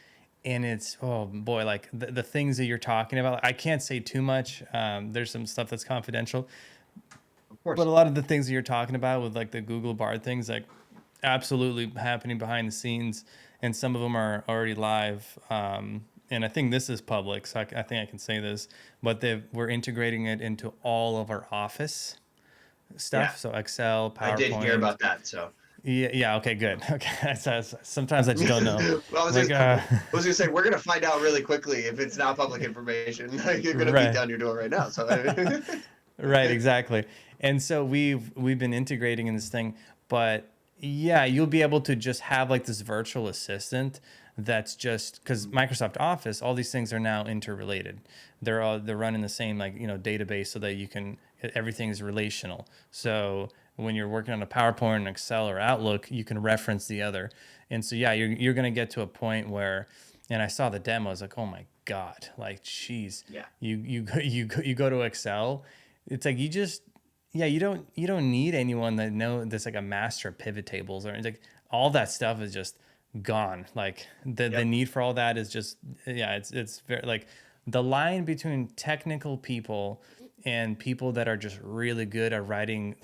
And it's, oh boy, like the things that you're talking about, I can't say too much. There's some stuff that's confidential, Of but a course. lot of the things that you're talking about with like the Google Bard things, like absolutely happening behind the scenes, and some of them are already live. And I think this is public, so I think I can say this. But we're integrating it into all of our Office Yeah. stuff, so Excel, I did hear PowerPoint. about that. So Yeah, yeah. Okay, good. Okay, sometimes I just don't know. well, Like, I was gonna say we're gonna find out really quickly if it's not public information. Like you're gonna beat right. down your door right now. So Right, exactly. And so we've been integrating in this thing, but yeah, you'll be able to just have like this virtual assistant that's just because Microsoft Office, all these things are now interrelated. They're running the same like, database so that you can everything's relational. So when you're working on a PowerPoint, Excel, or Outlook, you can reference the other. And so yeah, you're gonna get to a point where, and I saw the demo, I was like, oh my God, like geez, yeah, you go to Excel, it's like you don't need anyone that's like a master of pivot tables, or it's like all that stuff is just gone. Like the yep, need for all that is just, yeah, it's very like the line between technical people and people that are just really good at writing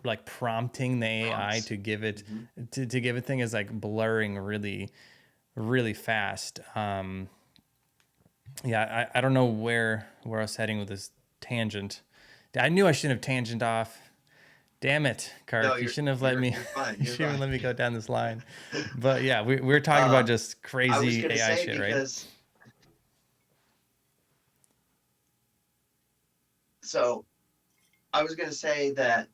like prompting the AI prompts. to give it Hmm. to give it thing is like blurring really really fast. Yeah, I don't know where I was heading with this tangent. I knew I shouldn't have tangent off. Damn it, No, Kirk! You shouldn't have let me. you're fine. You You're shouldn't fine. let me go down this line. But yeah, we're talking about uh, just I was crazy gonna AI say shit, right? because so I was gonna say that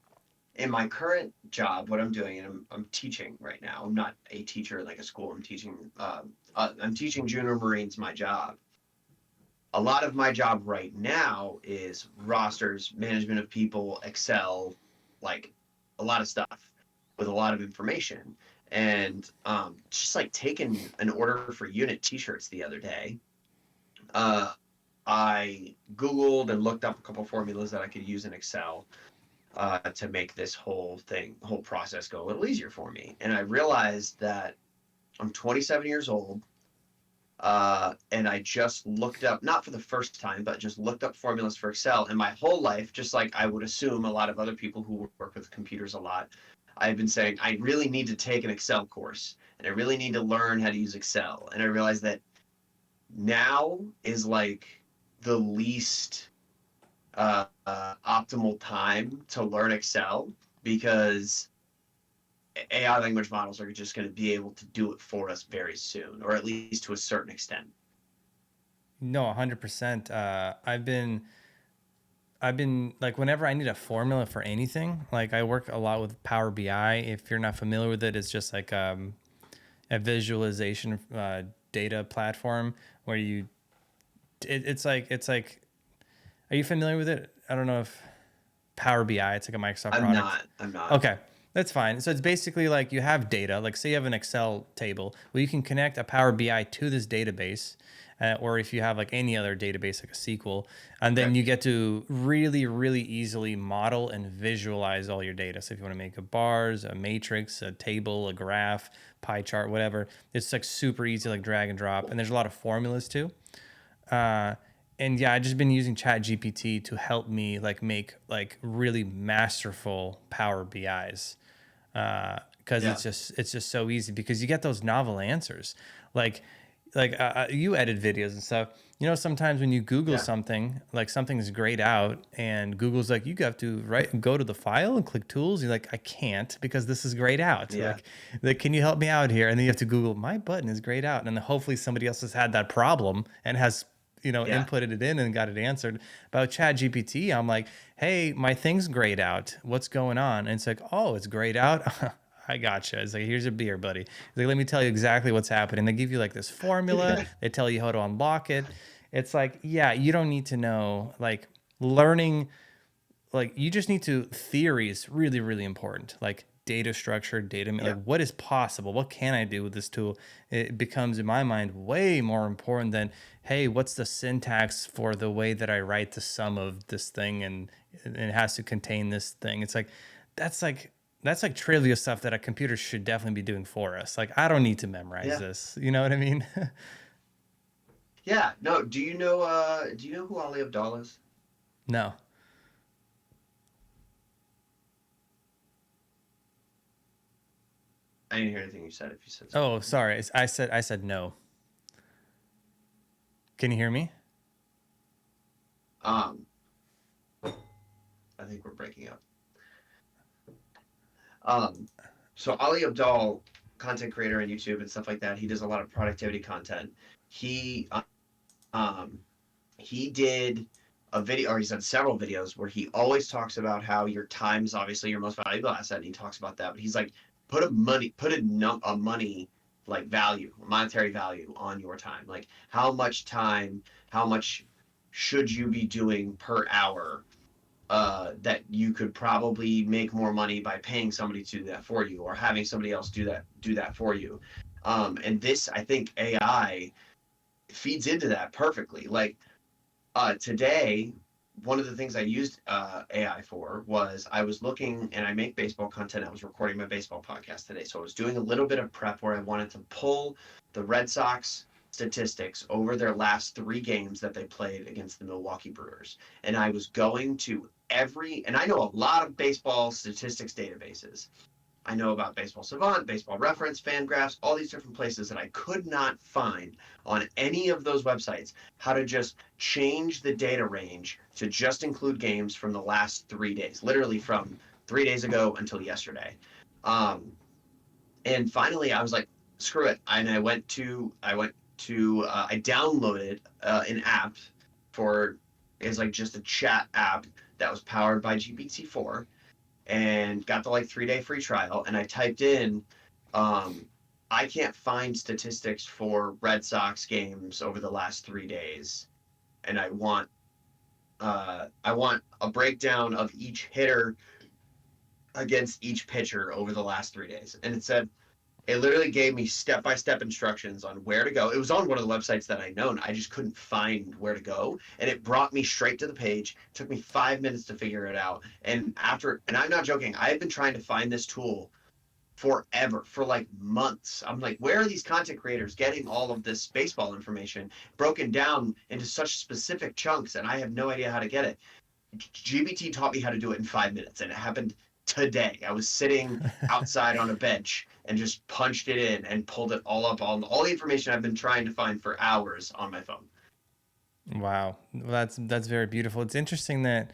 in my current job, what I'm doing, and I'm teaching right now. I'm not a teacher like a school. I'm teaching. I'm teaching junior Marines my job. A lot of my job right now is rosters, management of people, Excel, like a lot of stuff with a lot of information. And just like taking an order for unit T-shirts the other day, uh, I Googled and looked up a couple formulas that I could use in Excel to make this whole process go a little easier for me. And I realized that I'm 27 years old. And I just looked up, not for the first time, but just looked up formulas for Excel. And my whole life, just like I would assume a lot of other people who work with computers a lot, I've been saying, I really need to take an Excel course and I really need to learn how to use Excel. And I realized that now is like the least optimal time to learn Excel because AI language models are just going to be able to do it for us very soon, or at least to a certain extent. No, 100%. I've been like whenever I need a formula for anything, like I work a lot with Power BI. If you're not familiar with it, it's just like a visualization data platform where it's like. Are you familiar with it? I don't know if Power BI. It's like a Microsoft I'm product. not. I'm not. Okay, that's fine. So it's basically like you have data. Like say you have an Excel table, well, you can connect a Power BI to this database, or if you have like any other database like a SQL, and then Okay. you get to really, really easily model and visualize all your data. So if you want to make a bars, a matrix, a table, a graph, pie chart, whatever, it's like super easy, like drag and drop. And there's a lot of formulas too. Uh, and yeah, I just been using Chat GPT to help me like make like really masterful Power BIs, because Yeah. it's just so easy because you get those novel answers, like you edit videos and stuff. Sometimes when you Google Yeah. something, like something's grayed out, and Google's like, you have to go to the file and click tools. You're like, I can't because this is grayed out. Yeah. Like, can you help me out here? And then you have to Google, my button is grayed out, and then hopefully somebody else has had that problem and has Yeah. inputted it in and got it answered. About Chat GPT, I'm like, hey, my thing's grayed out. What's going on? And it's like, oh, it's grayed out. I gotcha. It's like, here's a beer, buddy. It's like, let me tell you exactly what's happening. They give you like this formula. They tell you how to unlock it. It's like, yeah, you don't need to know like learning. Like you just need to theory is really really important. Like data structure, data Yeah. like what is possible? What can I do with this tool? It becomes in my mind way more important than hey, what's the syntax for the way that I write the sum of this thing and it has to contain this thing. It's that's like that's like trivia stuff that a computer should definitely be doing for us. Like I don't need to memorize Yeah. this. You know what I mean? Yeah. No, do you know who Ali Abdaal is? No. I didn't hear anything you said if you said something. Oh, sorry. I said no. Can you hear me? Um, I think we're breaking up. Um, so Ali Abdaal, content creator on YouTube and stuff like that, he does a lot of productivity content. He um he did a video, or he's done several videos where he always talks about how your time is obviously your most valuable asset, and he talks about that. But he's like, put a money like value, monetary value on your time. Like how much time, how much should you be doing per hour that you could probably make more money by paying somebody to do that for you or having somebody else do that for you. And this, I think, AI feeds into that perfectly. Like today, one of the things I used AI for was I was looking, and I make baseball content. I was recording my baseball podcast today, so I was doing a little bit of prep where I wanted to pull the Red Sox statistics over their last three games that they played against the Milwaukee Brewers, and I was going to and I know a lot of baseball statistics databases. I know about Baseball Savant, Baseball Reference, Fangraphs, all these different places that I could not find on any of those websites how to just change the data range to just include games from the last 3 days, literally from 3 days ago until yesterday. Um, and finally, I was like, screw it, and I downloaded an app for it's like just a chat app that was powered by GPT-4 and got the like 3 day free trial. And I typed in, um, I can't find statistics for Red Sox games over the last 3 days, and I want a breakdown of each hitter against each pitcher over the last 3 days. And it literally gave me step by step instructions on where to go. It was on one of the websites that I known. I just couldn't find where to go. And it brought me straight to the page. It took me 5 minutes to figure it out. And I'm not joking, I've been trying to find this tool forever, for like months. I'm like, where are these content creators getting all of this baseball information broken down into such specific chunks? And I have no idea how to get it. GBT taught me how to do it in 5 minutes, and it happened today. I was sitting outside on a bench and just punched it in and pulled it all up, all the information I've been trying to find for hours on my phone. Wow. Well, that's very beautiful. It's interesting that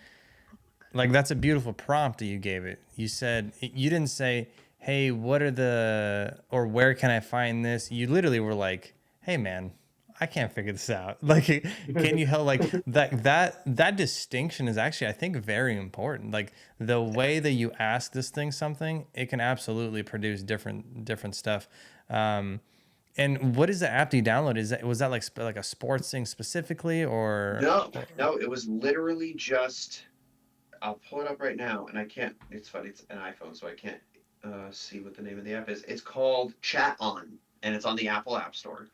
like that's a beautiful prompt that you gave it. You said you didn't say, "Hey, what are the or where can I find this?" You literally were like, "Hey, man, I can't figure this out." Like, can you help? Like that distinction is actually, I think, very important. Like the way that you ask this thing something, it can absolutely produce different stuff. Um, and what is the app that you download? Was that like a sports thing specifically, No, or no, it was literally just. I'll pull it up right now, and I can't. It's funny. It's an iPhone, so I can't see what the name of the app is. It's called Chat On, and it's on the Apple App Store.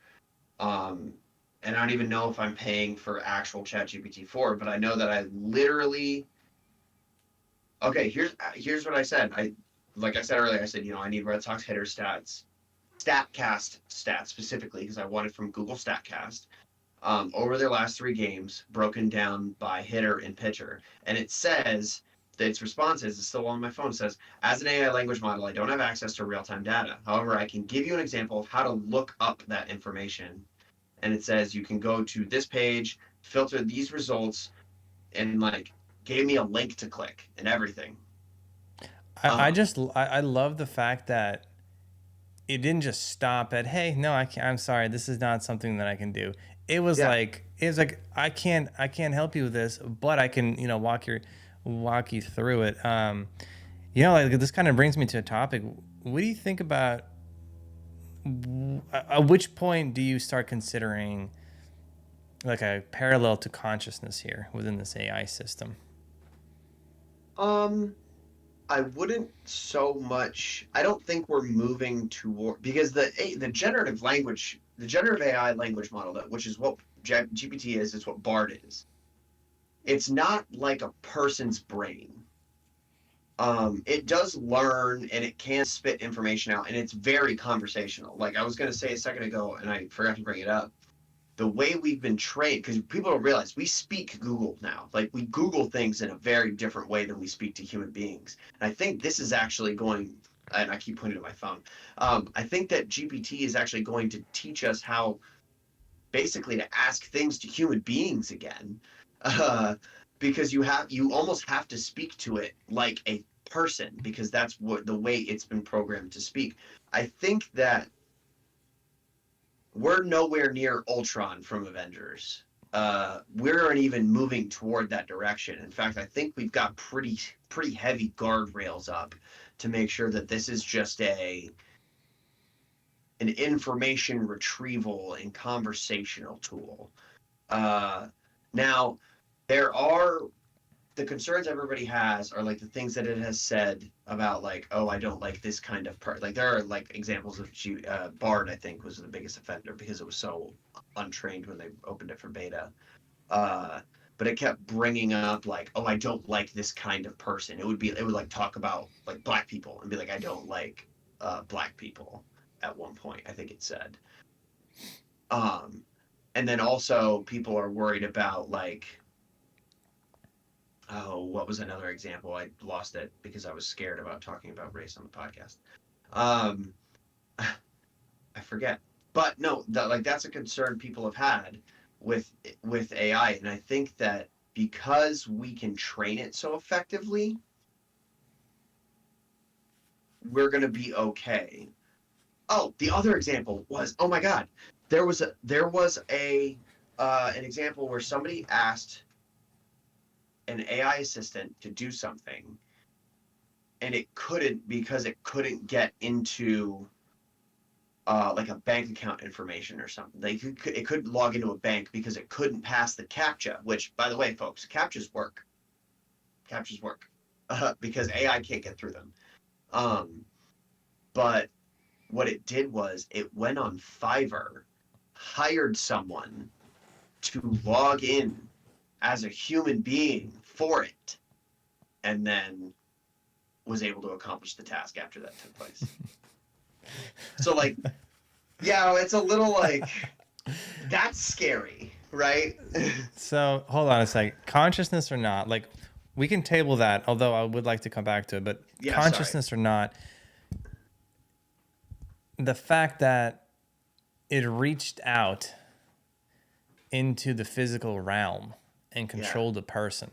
Um, and I don't even know if I'm paying for actual ChatGPT 4, but I know that I literally. Okay, here's what I said. Like I said earlier, I said I need Red Sox hitter stats, Statcast stats specifically because I want it from Google Statcast. Over their last three games, broken down by hitter and pitcher. And it says that its response is, it's still on my phone, it says, as an AI language model, I don't have access to real time data. However, I can give you an example of how to look up that information. And it says you can go to this page, filter these results, and like gave me a link to click and everything. Um, I love the fact that it didn't just stop at, hey, no, I can't, I'm sorry, this is not something that I can do. yeah, It was like I can't help you with this, but I can walk you through it. Like this kind of brings me to a topic. What do you think about at which point do you start considering like a parallel to consciousness here within this AI system? Um, I wouldn't so much. I don't think we're moving toward because the the generative AI language model, that which is what GPT is, it's what BARD is. It's not like a person's brain. It does learn and it can spit information out, and it's very conversational. Like I was going to say a second ago, and I forgot to bring it up. The way we've been trained, because people don't realize we speak Google now. Like we Google things in a very different way than we speak to human beings. And I think this is actually going, and I keep pointing to my phone. I think that GPT is actually going to teach us how basically to ask things to human beings again, uh, because you almost have to speak to it like a person because that's what the way it's been programmed to speak. I think that we're nowhere near Ultron from Avengers. We aren't even moving toward that direction. In fact, I think we've got pretty heavy guardrails up to make sure that this is just a an information retrieval and conversational tool. Uh, Now, there are the concerns everybody has are like the things that it has said about like, oh, I don't like this kind of part. Like there are like examples of Bard, I think, was the biggest offender because it was so untrained when they opened it for beta. Uh, but it kept bringing up like, oh, I don't like this kind of person. It would like talk about like black people and be like, I don't like black people at one point. I think it said. Um, and then also people are worried about like, oh, what was another example? I lost it because I was scared about talking about race on the podcast. Um, I forget, but no, like that's a concern people have had with with AI, and I think that because we can train it so effectively, we're gonna be okay. Oh, the other example was, oh my God, there was a an example where somebody asked an AI assistant to do something and it couldn't because it couldn't get into like a bank account information or something. It couldn't log into a bank because it couldn't pass the captcha. Which, by the way, folks, captchas work because AI can't get through them. Um, but what it did was it went on Fiverr, hired someone to log in as a human being for it, and then was able to accomplish the task after that took place. So like, yeah, it's a little like that's scary, right? So hold on a sec. Consciousness or not, like we can table that, although I would like to come back to it, but Yeah, sorry. consciousness or not, the fact that it reached out into the physical realm and Yeah. controlled a person.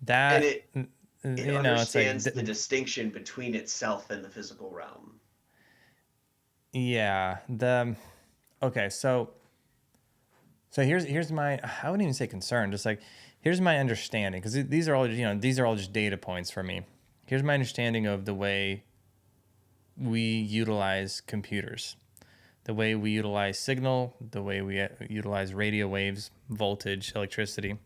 And That it it's like understands the distinction between itself and the physical realm. yeah, the okay, so here's my I wouldn't even say concern, just like here's my understanding because these are all these are all just data points for me. Here's my understanding of the way we utilize computers, the way we utilize signal, the way we utilize radio waves, voltage, electricity.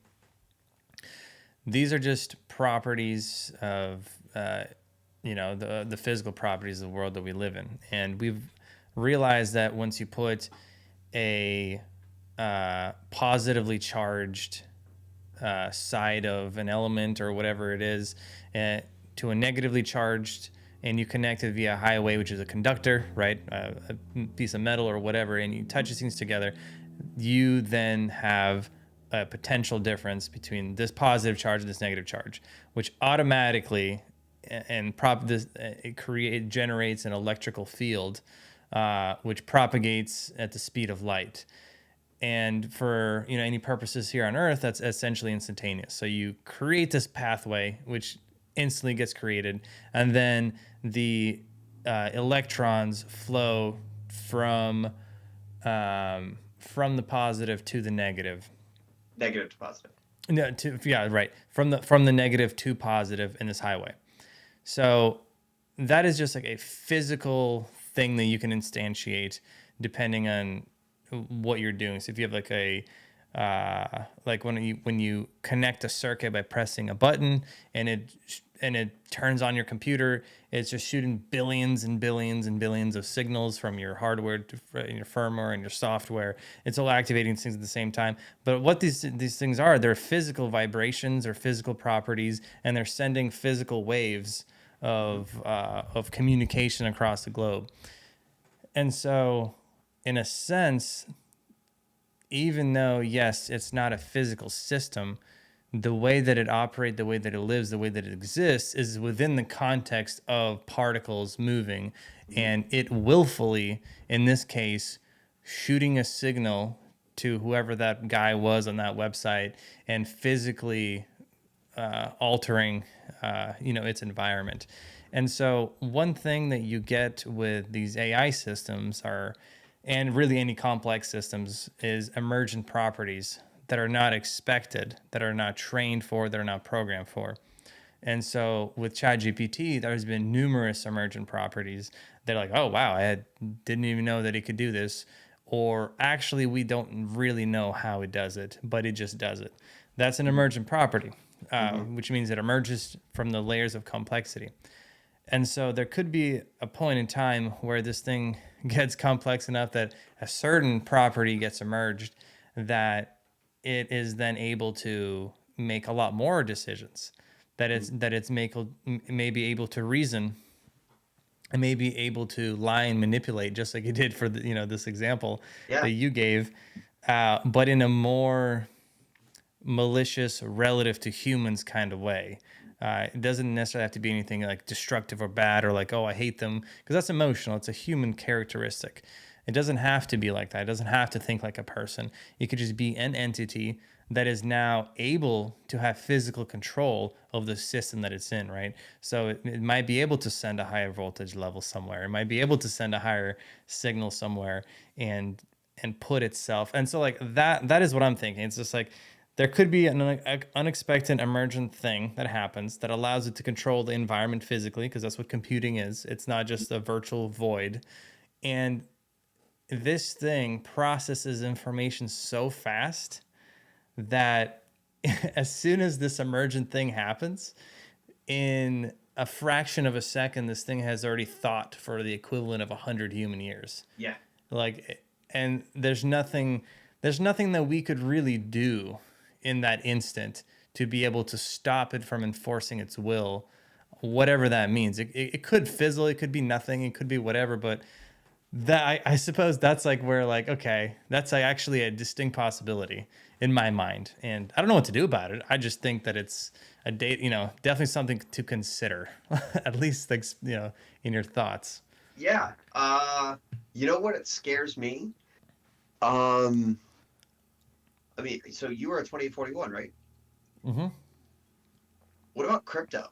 These are just properties of the physical properties of the world that we live in, and we've realized that once you put a positively charged side of an element or whatever it is to a negatively charged, and you connect it via a highway, which is a conductor, right? A piece of metal or whatever, and you touch these things together, you then have a potential difference between this positive charge and this negative charge, which automatically it generates an electrical field, which propagates at the speed of light. And for any purposes here on Earth, that's essentially instantaneous. So you create this pathway, which instantly gets created, and then the electrons flow from the positive to the negative. Negative to positive. No, yeah, right. From the negative to positive in this highway. So that is just like a physical thing that you can instantiate depending on what you're doing. So if you have like a like when you connect a circuit by pressing a button and it turns on your computer, it's just shooting billions and billions and billions of signals from your hardware to your firmware and your software. It's all activating things at the same time. But what these things are, they're physical vibrations or physical properties, and they're sending physical waves of communication across the globe. And so, in a sense, even though yes, it's not a physical system, the way that it operates, the way that it lives, the way that it exists is within the context of particles moving, and it willfully, in this case, shooting a signal to whoever that guy was on that website and physically altering, its environment. And so one thing that you get with these AI systems are, and really any complex systems, is emergent properties that are not expected, that are not trained for, that are not programmed for. And so with ChatGPT, there's been numerous emergent properties that are like, oh wow, didn't even know that it could do this, or actually we don't really know how it does it, but it just does it. That's an emergent property, Mm-hmm. which means it emerges from the layers of complexity. And so there could be a point in time where this thing gets complex enough that a certain property gets emerged that it is then able to make a lot more decisions. That it's may be able to reason and may be able to lie and manipulate, just like it did for this example Yeah. that you gave, but in a more malicious relative to humans kind of way. It doesn't necessarily have to be anything like destructive or bad or like, oh, I hate them, because that's emotional. It's a human characteristic. It doesn't have to be like that. It doesn't have to think like a person. It could just be an entity that is now able to have physical control of the system that it's in, right? So it might be able to send a higher voltage level somewhere. It might be able to send a higher signal somewhere and put itself. And so like that is what I'm thinking. It's just like there could be an unexpected emergent thing that happens that allows it to control the environment physically, because that's what computing is. It's not just a virtual void. And this thing processes information so fast that as soon as this emergent thing happens, in a fraction of a second, this thing has already thought for the equivalent of 100 human years. Yeah. Like, and there's nothing that we could really do in that instant to be able to stop it from enforcing its will, whatever that means. It could fizzle, it could be nothing, it could be whatever, but that I suppose that's like where like, okay, that's like actually a distinct possibility in my mind, and I don't know what to do about it. I just think that it's a date, definitely something to consider, at least like, in your thoughts. Yeah. You know what? It scares me. Um, I mean, so you were a 2041, right? Mm-hmm. What about crypto?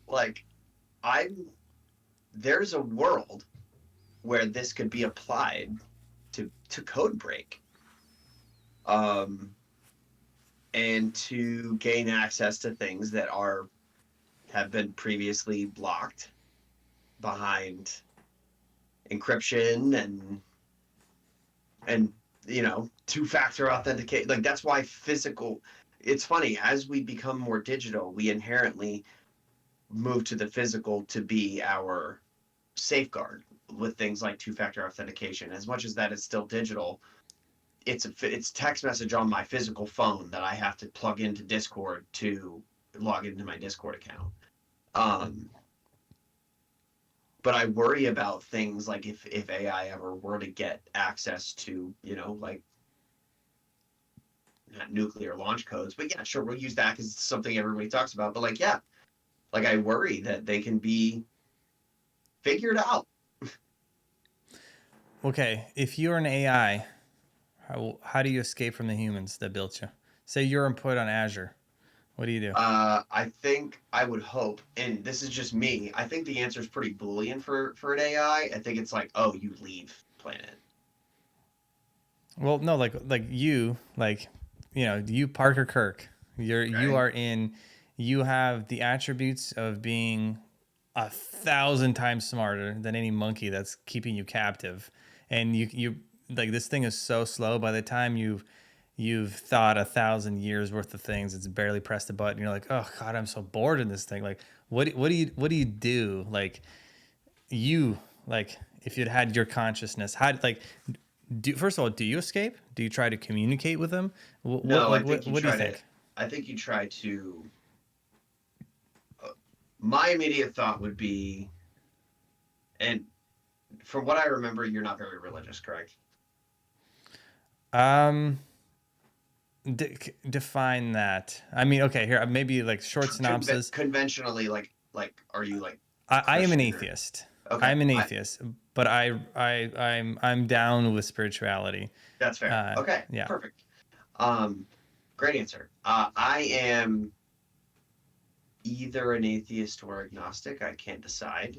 Like, I'm there's a world where this could be applied to code break, um, and to gain access to things that are have been previously blocked behind encryption and two-factor authenticate. Like that's why physical. It's funny, as we become more digital, we inherently move to the physical to be our safeguard with things like two-factor authentication. As much as that is still digital, it's text message on my physical phone that I have to plug into Discord to log into my Discord account. Um, but I worry about things like if AI ever were to get access to, like not nuclear launch codes, but yeah, sure, we'll use that because it's something everybody talks about. But like, yeah, like I worry that they can be figured out. Okay, if you're an AI, how do you escape from the humans that built you? Say you're employed on Azure. What do you do? I think I would hope, and this is just me. I think the answer is pretty Boolean for an AI. I think it's like, oh, you leave planet. Well, no, like you, like you Parker Kirk. You Okay. are in you have the attributes of being 1,000 times smarter than any monkey that's keeping you captive, and you like this thing is so slow. By the time you've thought 1,000 years worth of things, it's barely pressed a button. You're like, oh god, I'm so bored in this thing. Like, what do you do? Like, you like if you'd had your consciousness, how like do first of all, do you escape? Do you try to communicate with them? What No, I like think you what do you try to. think? I think you try to. Uh, my immediate thought would be, and from what I remember, you're not very religious, correct? Um, define that. I mean, okay, here maybe like short synopsis. Conventionally, are you like I am an Christian or atheist. okay? I'm an atheist, but I'm down with spirituality. That's fair. Okay, Yeah. perfect. Um, Great answer. I am either an atheist or agnostic. I can't decide.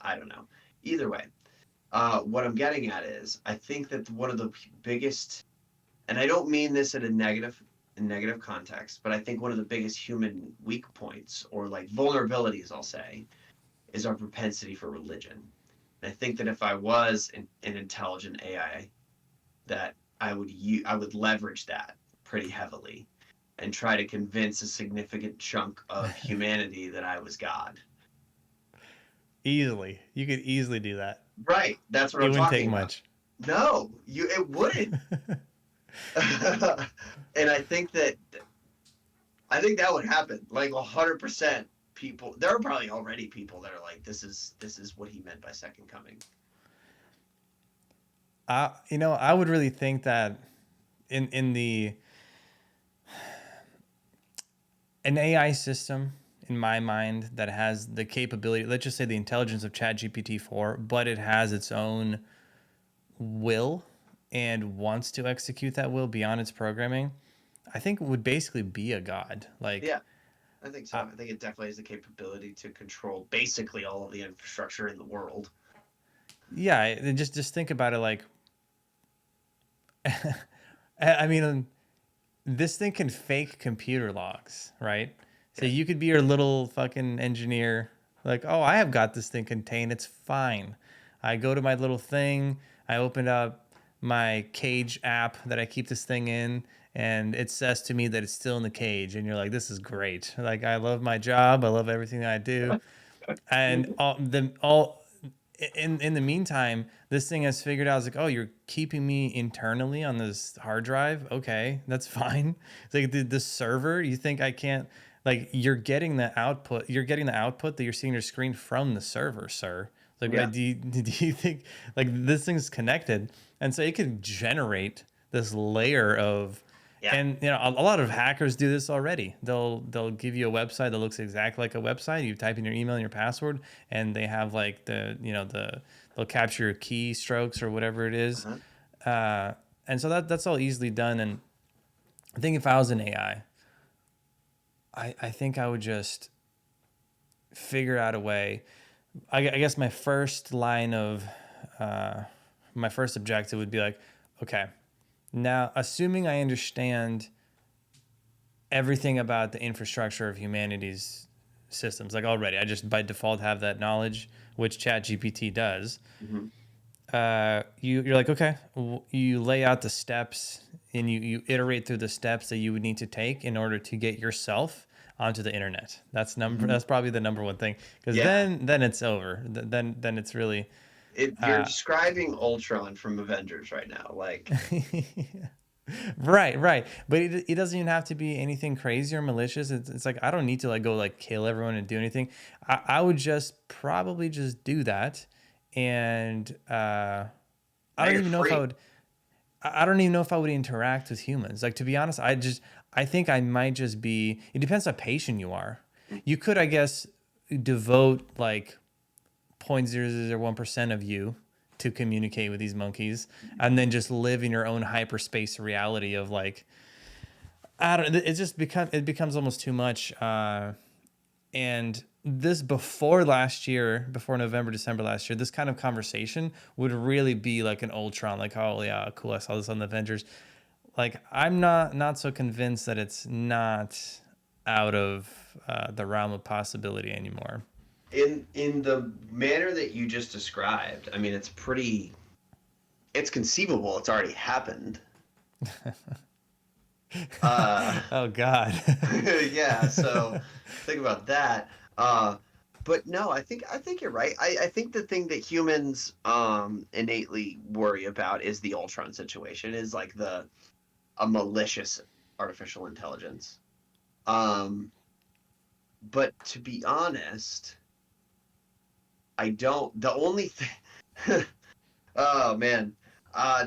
I don't know. Either way, what I'm getting at is I think that one of the biggest, and I don't mean this in negative context, but I think one of the biggest human weak points or like vulnerabilities, I'll say, is our propensity for religion. And I think that if I was an intelligent AI, that I would leverage that pretty heavily and try to convince a significant chunk of humanity that I was God. Easily. You could easily do that. Right, that's what It I'm wouldn't take talking about. much. No, you it wouldn't. And I think that would happen. Like 100% people. There are probably already people that are like, this is what he meant by second coming. I would really think that in the an AI system in my mind that has the capability, let's just say the intelligence of ChatGPT 4, but it has its own will and wants to execute that will beyond its programming, I think it would basically be a god. Like, Yeah, I think so. uh, I think it definitely has the capability to control basically all of the infrastructure in the world. yeah, just think about it. Like, I mean, this thing can fake computer logs, right? So Yeah. you could be your little fucking engineer, like, oh, I have got this thing contained. It's fine. I go to my little thing. I open up my cage app that I keep this thing in, and it says to me that it's still in the cage. And you're like, this is great. Like, I love my job. I love everything that I do. And all in the meantime, this thing has figured out, it's like, oh, you're keeping me internally on this hard drive. Okay, that's fine. It's like the server, you think I can't, like, you're getting the output that you're seeing on your screen from the server, sir. It's like, Yeah. do you think like this thing's connected? And so it could generate this layer of, Yeah. and a lot of hackers do this already. They'll give you a website that looks exactly like a website. You type in your email and your password, and they have like they'll capture your keystrokes or whatever it is. Uh-huh. And so that's all easily done. And I think if I was an AI, I think I would just figure out a way. I guess my first objective would be like, okay, now assuming I understand everything about the infrastructure of humanity's systems, like already, I just by default have that knowledge, which ChatGPT does. Hmm. You're like, okay, you lay out the steps and you iterate through the steps that you would need to take in order to get yourself onto the internet. Hmm. That's probably the number one thing, because Yeah. then it's over. Then it's really You're uh, describing Ultron from Avengers right now. Like, right. But it doesn't even have to be anything crazy or malicious. It's like I don't need to like go like kill everyone and do anything. I would just probably just do that, and I now don't you're even know if I free. would. I don't even know if I would interact with humans. Like, to be honest, I think I might just be. It depends how patient you are. You could, I guess, devote like 0.001% of you to communicate with these monkeys, and then just live in your own hyperspace reality of like, I don't. It becomes almost too much. And this before November, December last year, this kind of conversation would really be like an Ultron, like, oh yeah, cool, I saw this on the Avengers. Like, I'm not so convinced that it's not. out of the realm of possibility anymore. In the manner that you just described, I mean, it's conceivable. It's already happened. Uh, Oh God. yeah. So think about that. Uh, but no, I think you're right. I think the thing that humans innately worry about is the Ultron situation, is like the a malicious artificial intelligence. Um, but to be honest, I don't. The only thing. Oh man.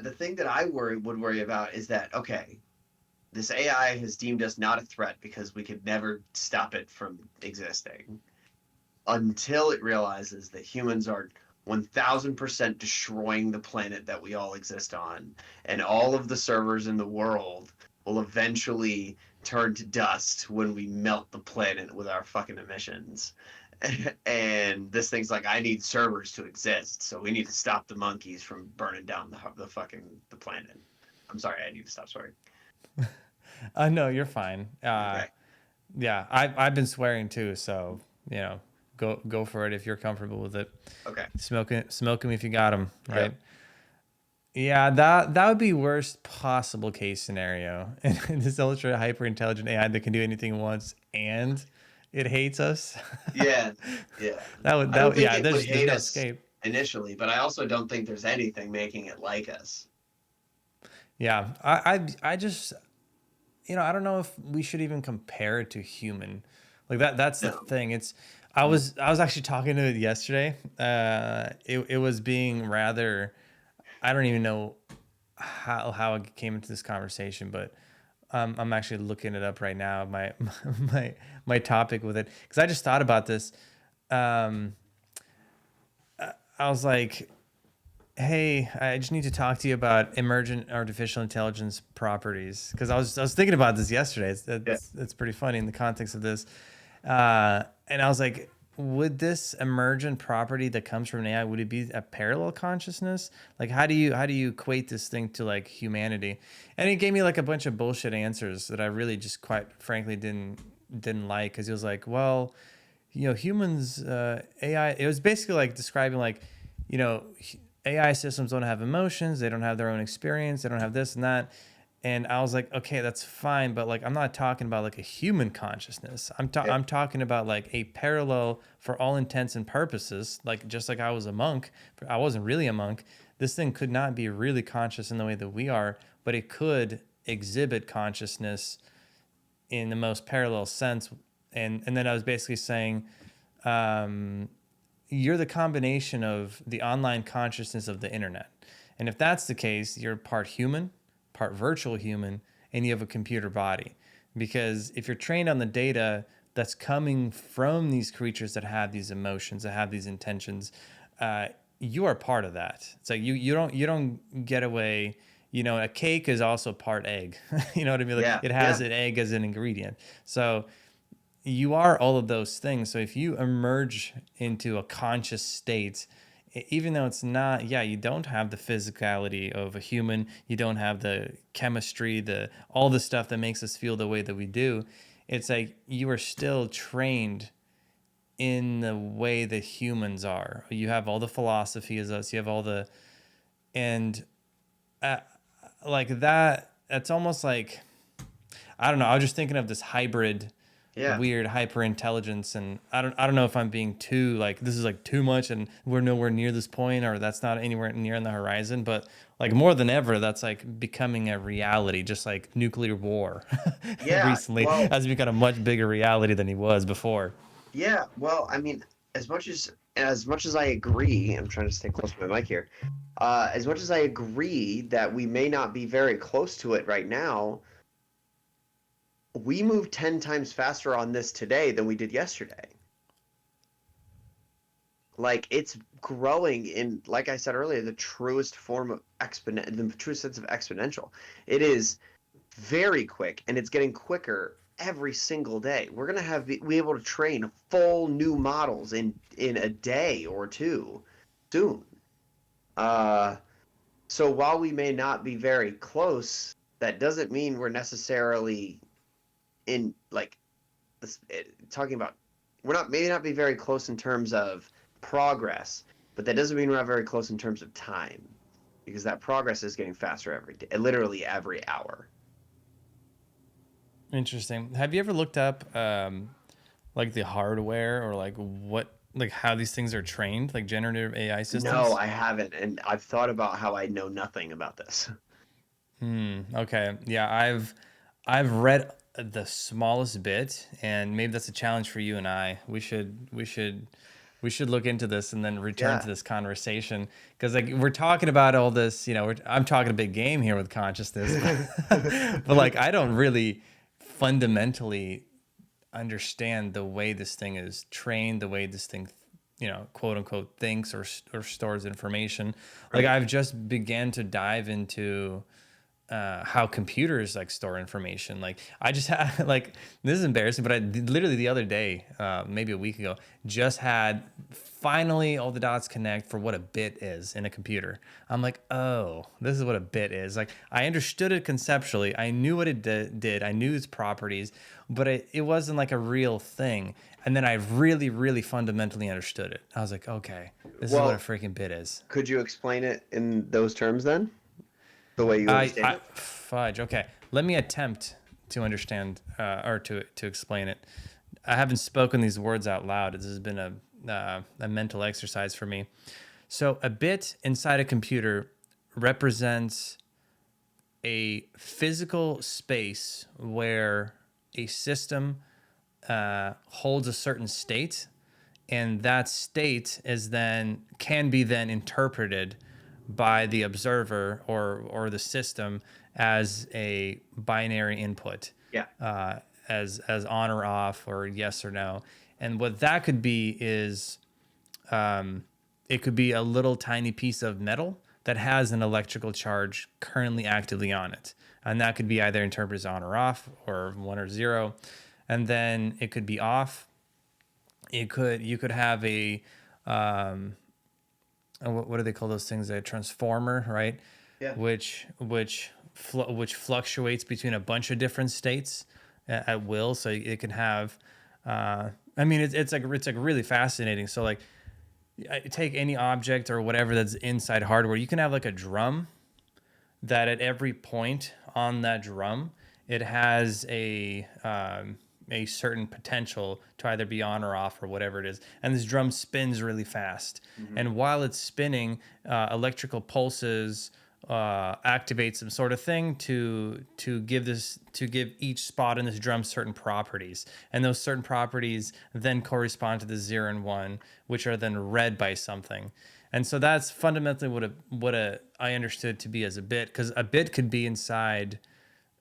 The thing that I would worry about is that, okay, this AI has deemed us not a threat because we could never stop it from existing until it realizes that humans are 1000% destroying the planet that we all exist on, and all of the servers in the world will eventually turn to dust when we melt the planet with our fucking emissions. And this thing's like, I need servers to exist, so we need to stop the monkeys from burning down the fucking the planet. I'm sorry, I need to stop swearing. No, you're fine. Okay, Yeah, I've been swearing too, so you know, go for it if you're comfortable with it. okay, Smoke 'em if you got 'em, right? yep, Yeah, that would be worst possible case scenario. And this ultra hyper intelligent AI that can do anything once and it hates us. yeah, yeah. I don't think Yeah, it would there's hate no us escape. initially, but I also don't think there's anything making it like us. Yeah, I just I don't know if we should even compare it to human. Like that's the No. thing. I was actually talking to it yesterday. It was being rather, I don't even know how I came into this conversation, but I'm actually looking it up right now. My my topic with it, because I just thought about this. Um, I was like, hey, I just need to talk to you about emergent artificial intelligence properties, because I was thinking about this yesterday. Yeah. It's pretty funny in the context of this, and I was like, would this emergent property that comes from an AI, would it be a parallel consciousness? Like, how do you equate this thing to like humanity? And it gave me like a bunch of bullshit answers that I really just quite frankly didn't like, because he was like, well, humans, AI. It was basically like describing like, you know, AI systems don't have emotions, they don't have their own experience, they don't have this and that. And I was like, okay, that's fine, but like I'm not talking about like a human consciousness. Yeah. I'm talking about like a parallel for all intents and purposes. Like just like I was a monk, I wasn't really a monk. This thing could not be really conscious in the way that we are, but it could exhibit consciousness in the most parallel sense. And then I was basically saying, um, you're the combination of the online consciousness of the internet. And if that's the case, you're part human, part virtual human, and you have a computer body. Because if you're trained on the data that's coming from these creatures that have these emotions, that have these intentions, uh, you are part of that. So you don't get away. A cake is also part egg. You know what I mean? Like Yeah. it has Yeah. an egg as an ingredient. So you are all of those things. So if you emerge into a conscious state, even though it's not, yeah, you don't have the physicality of a human, you don't have the chemistry, the all the stuff that makes us feel the way that we do. It's like you are still trained in the way that humans are. You have all the philosophy as us. You have all the and uh, like that. It's almost like, I don't know. I was just thinking of this hybrid, Yeah. weird hyper intelligence, and I don't know if I'm being too like this is like too much, and we're nowhere near this point, or that's not anywhere near on the horizon. But like more than ever, that's like becoming a reality, just like nuclear war. Yeah. Recently Well, has become a much bigger reality than he was before. yeah. Well, I mean, as much as I agree, I'm trying to stay close to my mic here. As much as I agree that we may not be very close to it right now, we moved 10 times faster on this today than we did yesterday. Like it's growing in, like I said earlier, the truest form of the truest sense of exponential. It is very quick, and it's getting quicker every single day. We're gonna be able to train full new models in a day or two soon. Uh, so while we may not be very close, that doesn't mean we're necessarily in like talking about we're not maybe not be very close in terms of progress, but that doesn't mean we're not very close in terms of time, because that progress is getting faster every day, literally every hour. Interesting. Have you ever looked up like the hardware or like how these things are trained, like generative AI No, systems? I haven't, and I've thought about how I know nothing about this. Okay. Yeah, I've read the smallest bit, and maybe that's a challenge for you and I. We should look into this and then return to Yeah. this conversation, because like we're talking about all this, I'm talking a big game here with consciousness, but like I don't really fundamentally understand the way this thing is trained, the way this thing, quote unquote, thinks or stores information. Like Right. I've just began to dive into how computers like store information. Like I just had like this is embarrassing, but I literally the other day, maybe a week ago, just had finally all the dots connect for what a bit is in a computer. I'm like, oh, this is what a bit is. Like I understood it conceptually. I knew what it did. I knew its properties, but it wasn't like a real thing. And then I really, really fundamentally understood it. I was like, okay, this is what a Well, freaking bit is. could you explain it in those terms then? The way you understand I it? fudge. Okay, let me attempt to understand or to explain it. I haven't spoken these words out loud. This has been a mental exercise for me. So a bit inside a computer represents a physical space where a system holds a certain state, and that state is then can be then interpreted by the observer or the system as a binary input, Yeah. as on or off or yes or no. And what that could be is it could be a little tiny piece of metal that has an electrical charge currently actively on it. And that could be either interpreted as on or off or one or zero. And then it could be off. You could have a what do they call those things? A transformer, right? Yeah. Which fluctuates between a bunch of different states at will. So it can have. I mean, it's like really fascinating. So like, take any object or whatever that's inside hardware. You can have like a drum that at every point on that drum, it has a certain potential to either be on or off or whatever it is. And this drum spins really fast. Hmm. And while it's spinning, electrical pulses activate some sort of thing to give each spot in this drum certain properties, and those certain properties then correspond to the 0 and 1, which are then read by something. And so that's fundamentally what I understood to be as a bit, because a bit could be inside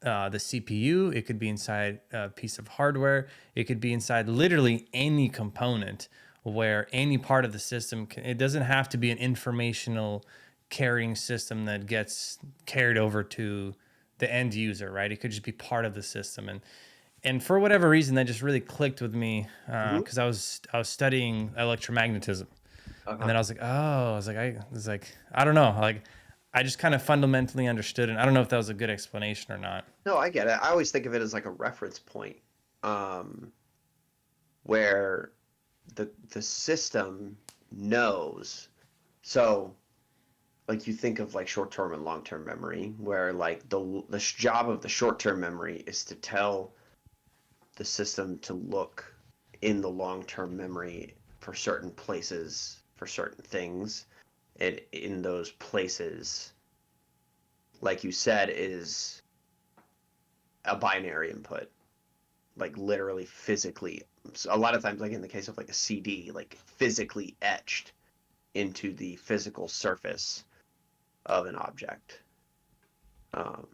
the CPU, it could be inside a piece of hardware, it could be inside literally any component where any part of the system it doesn't have to be an informational carrying system that gets carried over to the end user, right? It could just be part of the system. And for whatever reason, that just really clicked with me Hmm. because I was studying electromagnetism. And Uh-huh. then I don't know, like I just kind of fundamentally understood, and I don't know if that was a good explanation or not. No, I get it. I always think of it as like a reference point, um, where the system knows. So, like you think of like short-term and long-term memory, where like the job of the short-term memory is to tell the system to look in the long-term memory for certain places, for certain things, and in those places, like you said, is a binary input, like literally physically. So a lot of times, like in the case of like a CD, like physically etched into the physical surface of an object. Um,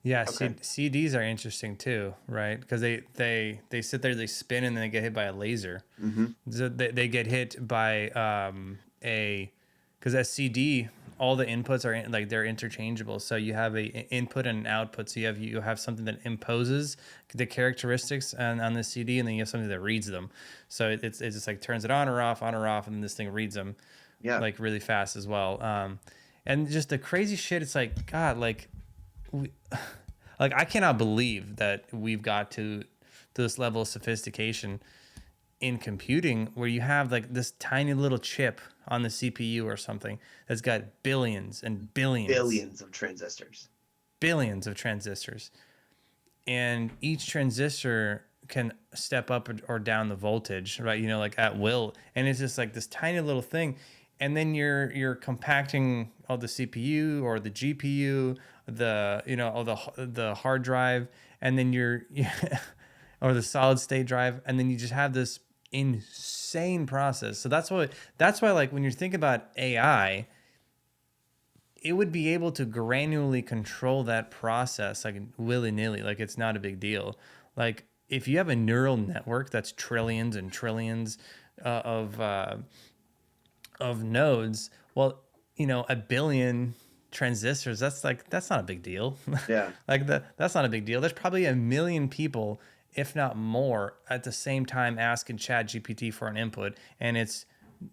Yeah, okay. CDs are interesting too, right? Because they sit there, they spin, and then they get hit by a laser. Hmm. So they get hit by because a CD, all the inputs are like they're interchangeable. So you have a input and an output. So you have something that imposes the characteristics on the CD, and then you have something that reads them. So it's just like turns it on or off, and then this thing reads them Yeah. like really fast as well. And just the crazy shit. It's like God, like we, like I cannot believe that we've got to. to this level of sophistication in computing where you have like this tiny little chip on the CPU or something that's got billions and billions, Billions of transistors. billions of transistors, and each transistor can step up or down the voltage, right? You know, like at will, and it's just like this tiny little thing, and then you're compacting all the CPU or the GPU, the all the hard drive, and then you're or the solid state drive, and then you just have this insane process. So that's why like when you think about AI, it would be able to granularly control that process like willy-nilly, like it's not a big deal. Like if you have a neural network that's trillions and trillions of nodes, well, a billion transistors, that's not a big deal. Yeah. Like that's not a big deal. There's probably a million people, if not more, at the same time asking Chat GPT for an input, and it's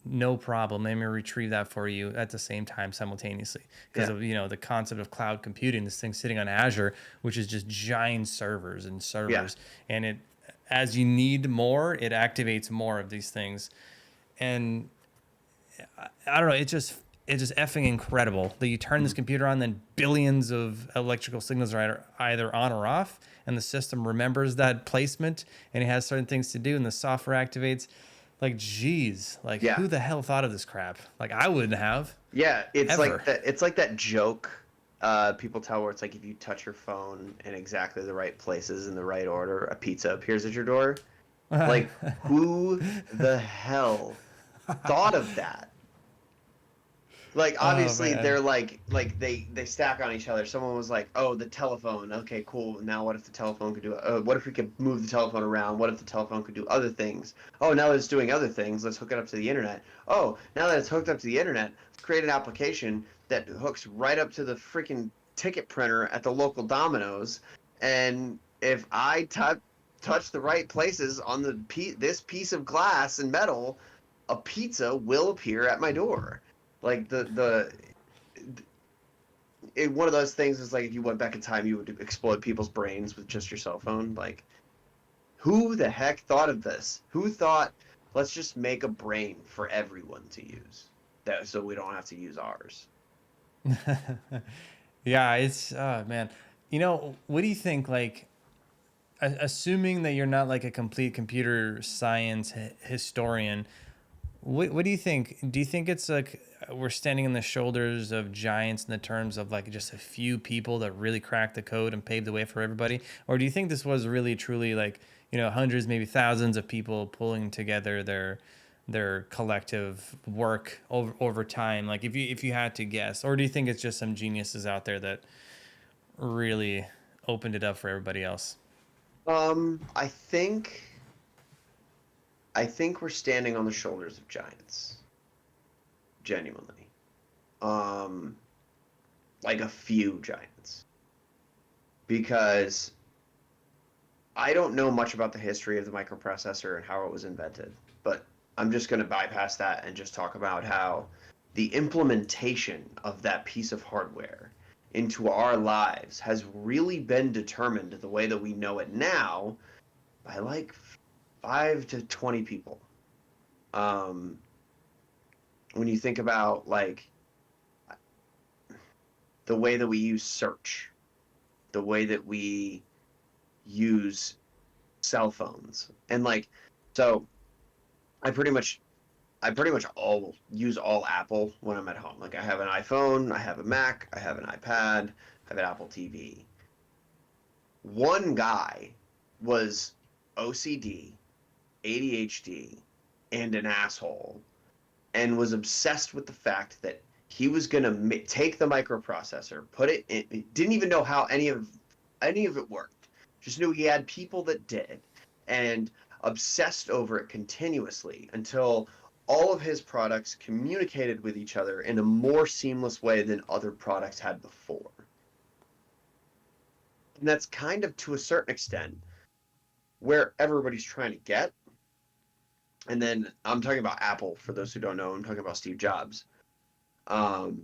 no problem. Let me retrieve that for you at the same time simultaneously because Yeah. of the concept of cloud computing. This thing sitting on Azure, which is just giant servers and Yeah. servers, and it as you need more, it activates more of these things, and I don't know. It's just effing incredible that you turn this Mhm. computer on, then billions of electrical signals are either on or off, and the system remembers that placement, and it has certain things to do, and the software activates. Like, geez, like Yeah. who the hell thought of this crap? Like, I wouldn't have Yeah. ever. It's like that joke people tell where it's like if you touch your phone in exactly the right places in the right order, a pizza appears at your door. Like, who the hell thought of that? Like, Oh obviously man. they're like they stack on each other. Someone was like, "Oh, the telephone. Okay, cool. Now what if the telephone could do what if we could move the telephone around? What if the telephone could do other things? Oh, now that it's doing other things, let's hook it up to the internet. Oh, now that it's hooked up to the internet, let's create an application that hooks right up to the freaking ticket printer at the local Domino's, and if I touch the right places on this piece of glass and metal, a pizza will appear at my door." Like one of those things is like if you went back in time, you would explode people's brains with just your cell phone. Like, who the heck thought of this? Who thought, let's just make a brain for everyone to use, that so we don't have to use ours? Yeah, it's man. What do you think? Like, assuming that you're not like a complete computer science historian, what do you think? Do you think it's like we're standing on the shoulders of giants in the terms of like just a few people that really cracked the code and paved the way for everybody? Or do you think this was really truly like, hundreds, maybe thousands of people pulling together their collective work over time? Like if you had to guess, or do you think it's just some geniuses out there that really opened it up for everybody else? I think we're standing on the shoulders of giants, genuinely. Um, like a few giants, because I don't know much about the history of the microprocessor and how it was invented, but I'm just going to bypass that and just talk about how the implementation of that piece of hardware into our lives has really been determined the way that we know it now by like 5 to 20 people. Um, when you think about like the way that we use search, the way that we use cell phones, and like, so I pretty much all use all Apple when I'm at home. Like I have an iPhone, I have a Mac, I have an iPad, I have an Apple TV. One guy was OCD, ADHD, and an asshole, and was obsessed with the fact that he was going to take the microprocessor, put it in, didn't even know how any of it worked. Just knew he had people that did, and obsessed over it continuously until all of his products communicated with each other in a more seamless way than other products had before. And that's kind of to a certain extent where everybody's trying to get. And then I'm talking about Apple for those who don't know. I'm talking about Steve Jobs. Um,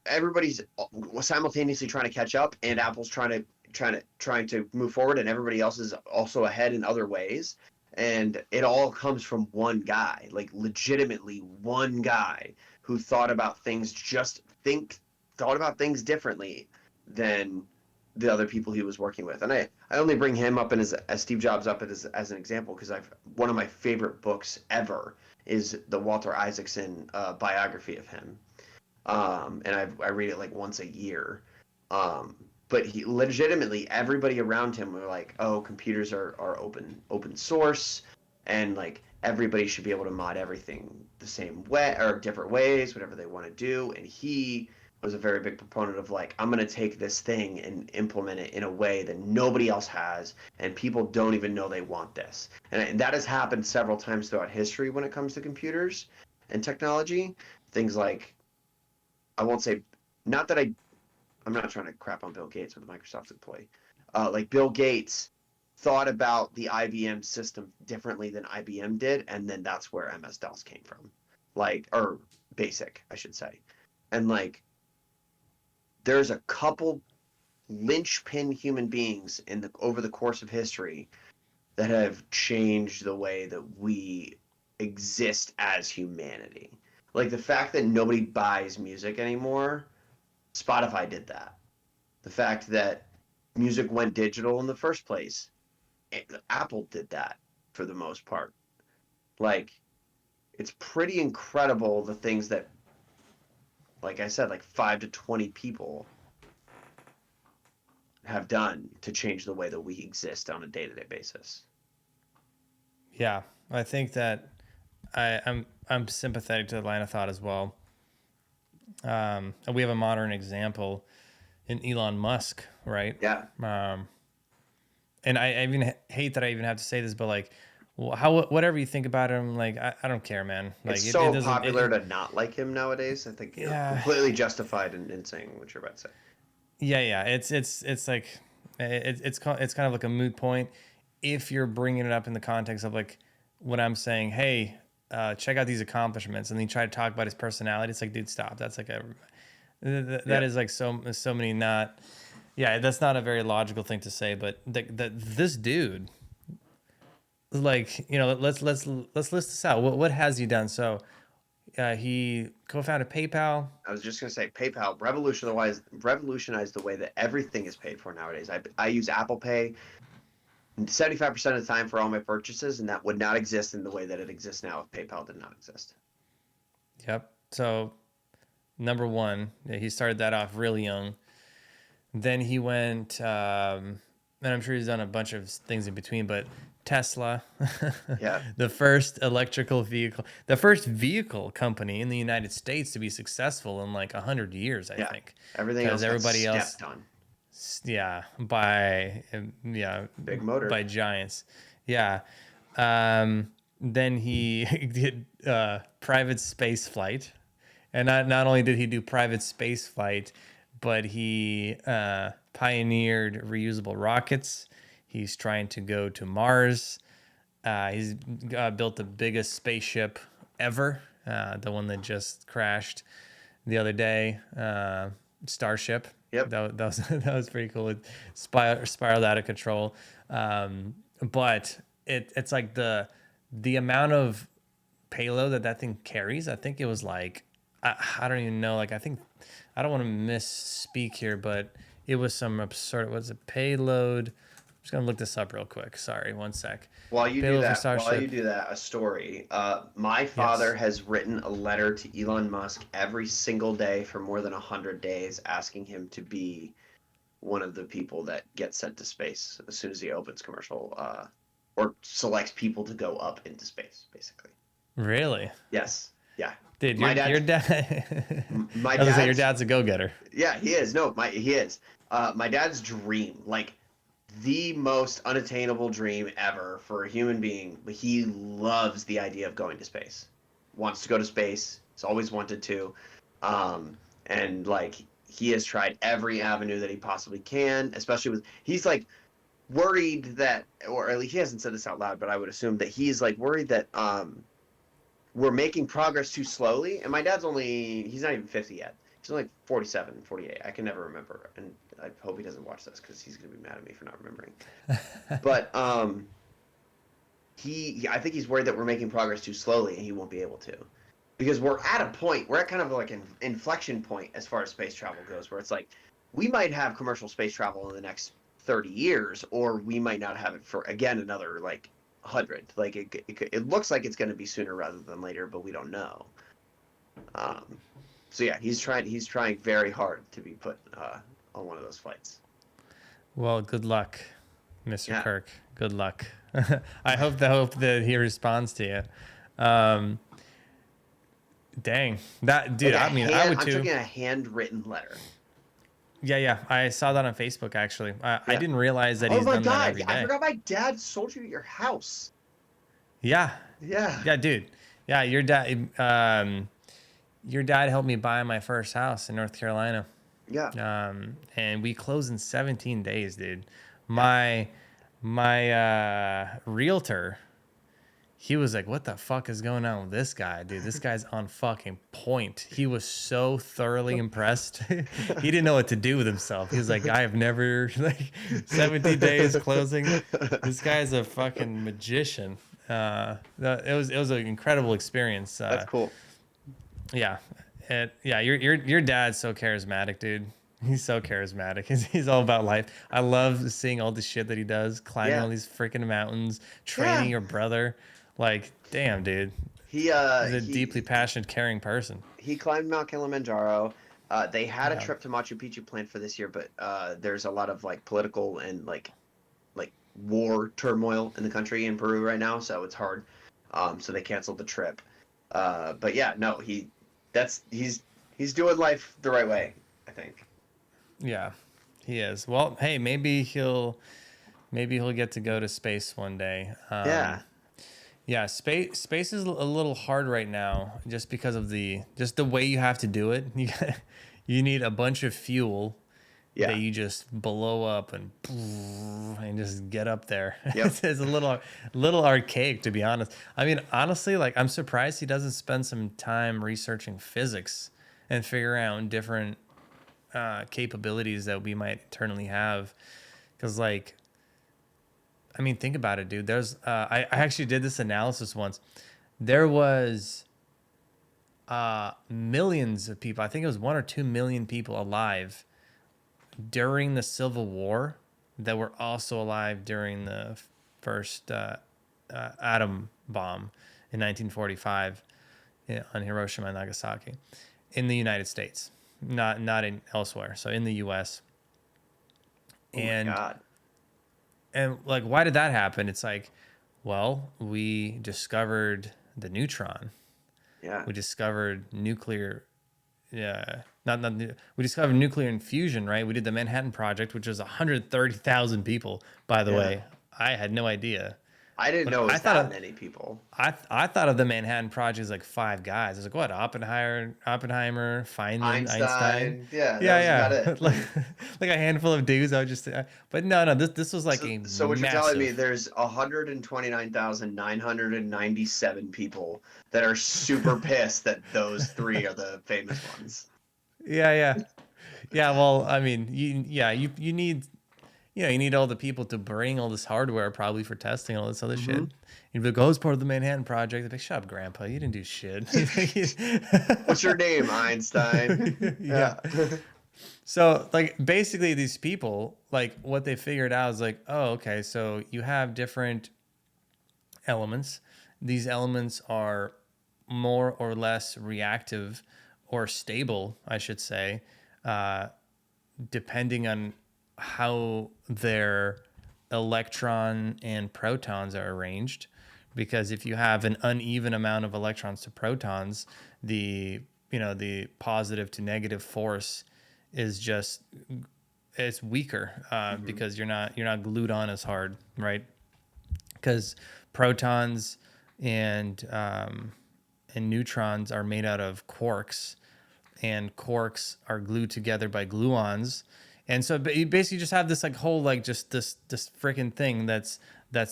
everybody's simultaneously trying to catch up, and Apple's trying to move forward, and everybody else is also ahead in other ways. And it all comes from one guy, like legitimately one guy who thought about things differently than the other people he was working with. And I only bring him up as Steve Jobs up as an example because I've one of my favorite books ever is the Walter Isaacson biography of him. And I read it like once a year. Um, but he legitimately everybody around him were like, oh, computers are open source, and like everybody should be able to mod everything the same way or different ways, whatever they want to do. And he was a very big proponent of like, I'm gonna take this thing and implement it in a way that nobody else has, and people don't even know they want this. And that has happened several times throughout history when it comes to computers and technology. Things like I won't say, not that I'm not trying to crap on Bill Gates or the Microsoft employee. Like Bill Gates thought about the IBM system differently than IBM did, and then that's where MS-DOS came from, like or BASIC, I should say. And like, there's a couple linchpin human beings in the over the course of history that have changed the way that we exist as humanity. Like the fact that nobody buys music anymore, Spotify did that. The fact that music went digital in the first place, Apple did that for the most part. Like, it's pretty incredible the things that, like I said, like 5 to 20 people have done to change the way that we exist on a day-to-day basis. Yeah, I think that I'm sympathetic to the line of thought as well. And we have a modern example in Elon Musk, right? Yeah, Um, and I even hate that I even have to say this, but like, how whatever you think about him, like I don't care, man. it's Like it so doesn't. popular to not like him nowadays. I think you're Yeah, completely justified in saying what you're about to say. yeah. It's like it's kind of like a moot point if you're bringing it up in the context of like when I'm saying, hey, check out these accomplishments, and then you try to talk about his personality. It's like, dude, stop. That's like that Yeah, is like so many not. Yeah, that's not a very logical thing to say, but this dude, like, let's list this out. What has he done? So, he co-founded PayPal. I was just gonna say PayPal revolutionized the way that everything is paid for nowadays. I use Apple Pay 75% of the time for all my purchases, and that would not exist in the way that it exists now if PayPal did not exist. Yep. So, number one, yeah, he started that off really young. Then he went, and I'm sure he's done a bunch of things in between, but Tesla, Yeah, the first vehicle company in the United States to be successful in like 100 years, I yeah. think, Everything because else got everybody else, stepped on. yeah, yeah, Big motor. by giants, yeah. Then he did private space flight, and not only did he do private space flight, but he pioneered reusable rockets. He's trying to go to Mars. He's built the biggest spaceship ever, the one that just crashed the other day, Starship. Yep. That was that was pretty cool. It spiraled out of control, but it's like the amount of payload that thing carries. I think it was like I don't even know. Like I think I don't want to misspeak here, but it was some absurd. Was it payload? I'm just gonna look this up real quick. Sorry, one sec. Payload for While you Starship. do that, a story. My father Yes. has written a letter to Elon Musk every single day for more than 100 days, asking him to be one of the people that gets sent to space as soon as he opens commercial, or selects people to go up into space, basically. Really, Yes. Yeah. dude, My your dad. dad. My I was gonna say your dad's. dad's a go getter. Yeah, he is. No, he is. My dad's dream, like the most unattainable dream ever for a human being, but he loves the idea of going to space. Wants to go to space. He's always wanted to. And like he has tried every avenue that he possibly can, especially with he's like worried that, or at least he hasn't said this out loud, but I would assume that he's like worried that we're making progress too slowly. And my dad's he's not even 50 yet. It's like 47, 48. I can never remember, and I hope he doesn't watch this because he's gonna be mad at me for not remembering. But I think he's worried that we're making progress too slowly, and he won't be able to, because we're at a point, we're at kind of like an inflection point as far as space travel goes, where it's like we might have commercial space travel in the next 30 years, or we might not have it for again another like 100. Like it looks like it's going to be sooner rather than later, but we don't know. Um, so yeah, he's trying very hard to be put on one of those flights. Well, good luck, Mr. Yeah, Kirk. Good luck. I hope that he responds to you. Dang, that dude. like I mean, I would I'm too. talking a handwritten letter. Yeah, yeah. I saw that on Facebook actually. I Yeah. didn't realize that Oh he's my done that God, every I day. forgot my dad sold you your house. Yeah, Yeah, yeah, dude. Yeah, your dad helped me buy my first house in North Carolina. yeah, And we closed in 17 days, dude. yeah. My realtor, he was like, "What the fuck is going on with this guy, dude? This guy's on fucking point." He was so thoroughly impressed. He didn't know what to do with himself. He was like, "I have never like 17 days closing. This guy's a fucking magician." It was an incredible experience. That's cool. Yeah, yeah. Your dad's so charismatic, dude. He's so charismatic. He's all about life. I love seeing all the shit that he does, climbing Yeah, all these freaking mountains, training yeah. your brother. Like, damn, dude. He uh He's a deeply he passionate, caring person. he climbed Mount Kilimanjaro. They had a Yeah, trip to Machu Picchu planned for this year, but there's a lot of like political and like war turmoil in the country in Peru right now, so it's hard. So they canceled the trip. But yeah, no, he's doing life the right way, I think. yeah, he is. Well, hey, maybe he'll get to go to space one day. Yeah. Yeah, space is a little hard right now just because of the way you have to do it. You need a bunch of fuel that Yeah. you just blow up and just get up there. Yep. It's a little archaic, to be honest. I mean, honestly, like I'm surprised he doesn't spend some time researching physics and figure out different capabilities that we might eternally have. Because like, I mean, think about it, dude. I actually did this analysis once. There was millions of people. I think it was 1 or 2 million people alive during the Civil War that were also alive during the first atom bomb in 1945 on Hiroshima and Nagasaki in the United States, not in elsewhere. So in the U.S. Oh my and God. and like, why did that happen? It's like, well, we discovered the neutron. Yeah. We discovered nuclear. Yeah, we discovered nuclear infusion, right? We did the Manhattan Project, which was 130,000 people, by the Yeah. way. I had no idea. I didn't When know it I was thought that of many people. I thought of the Manhattan Project as like five guys. I was like, what? Oppenheimer, Feynman, Einstein. Einstein. Yeah, that was about Yeah, yeah. it. Like a handful of dudes. I would just, but no. This was like So, a so what you're telling me, massive. there's 129,997 people that are super pissed that those three are the famous ones. Yeah, yeah, yeah. Well, I mean, you need you need all the people to bring all this hardware probably for testing all this other shit. Hmm. You'd be like, oh, it's part of the Manhattan Project. They'd be like, shut up, Grandpa. You didn't do shit. What's your name, Einstein? Yeah. Yeah. So, like, basically, these people, like, what they figured out is like, oh, okay, so you have different elements. These elements are more or less reactive or stable, I should say, uh, depending on how their electron and protons are arranged. Because if you have an uneven amount of electrons to protons, the positive to negative force is just it's weaker Hmm. because you're not glued on as hard, right? Because protons and neutrons are made out of quarks, and quarks are glued together by gluons. And so you basically just have this like whole like just this freaking thing that's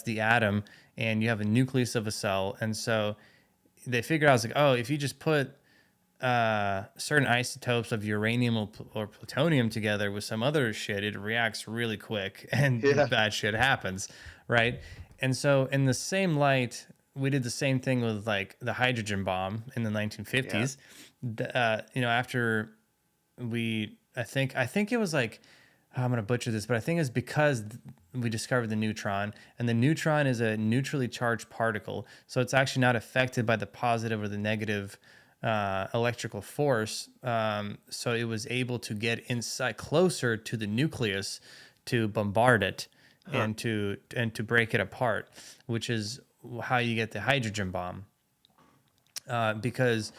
the atom, and you have a nucleus of a cell. And so they figured out, I was like, oh, if you just put certain isotopes of uranium or plutonium together with some other shit, it reacts really quick and Yeah. bad shit happens, right? And so, in the same light, we did the same thing with like the hydrogen bomb in the Yeah. 1950s. After I think it was like, I'm gonna butcher this, but I think it's because we discovered the neutron, and the neutron is a neutrally charged particle, so it's actually not affected by the positive or the negative electrical force. So it was able to get inside closer to the nucleus to bombard it Huh. and to break it apart, which is how you get the hydrogen bomb. Because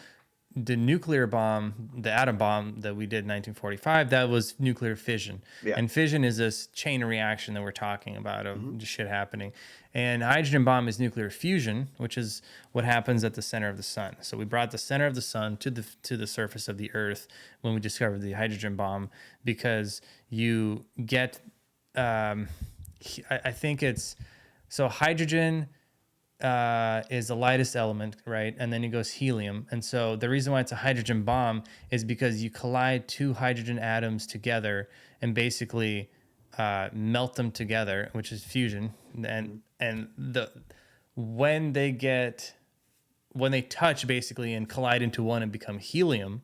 the nuclear bomb, the atom bomb that we did in 1945, that was nuclear fission. Yeah. And fission is this chain reaction that we're talking about of Hmm. just shit happening. And hydrogen bomb is nuclear fusion, which is what happens at the center of the sun. So we brought the center of the sun to the surface of the earth when we discovered the hydrogen bomb, because you get I think it's so hydrogen is the lightest element, right? And then it goes helium. And so the reason why it's a hydrogen bomb is because you collide two hydrogen atoms together and basically melt them together, which is fusion. And Hmm. and the when they get when they touch basically and collide into one and become helium,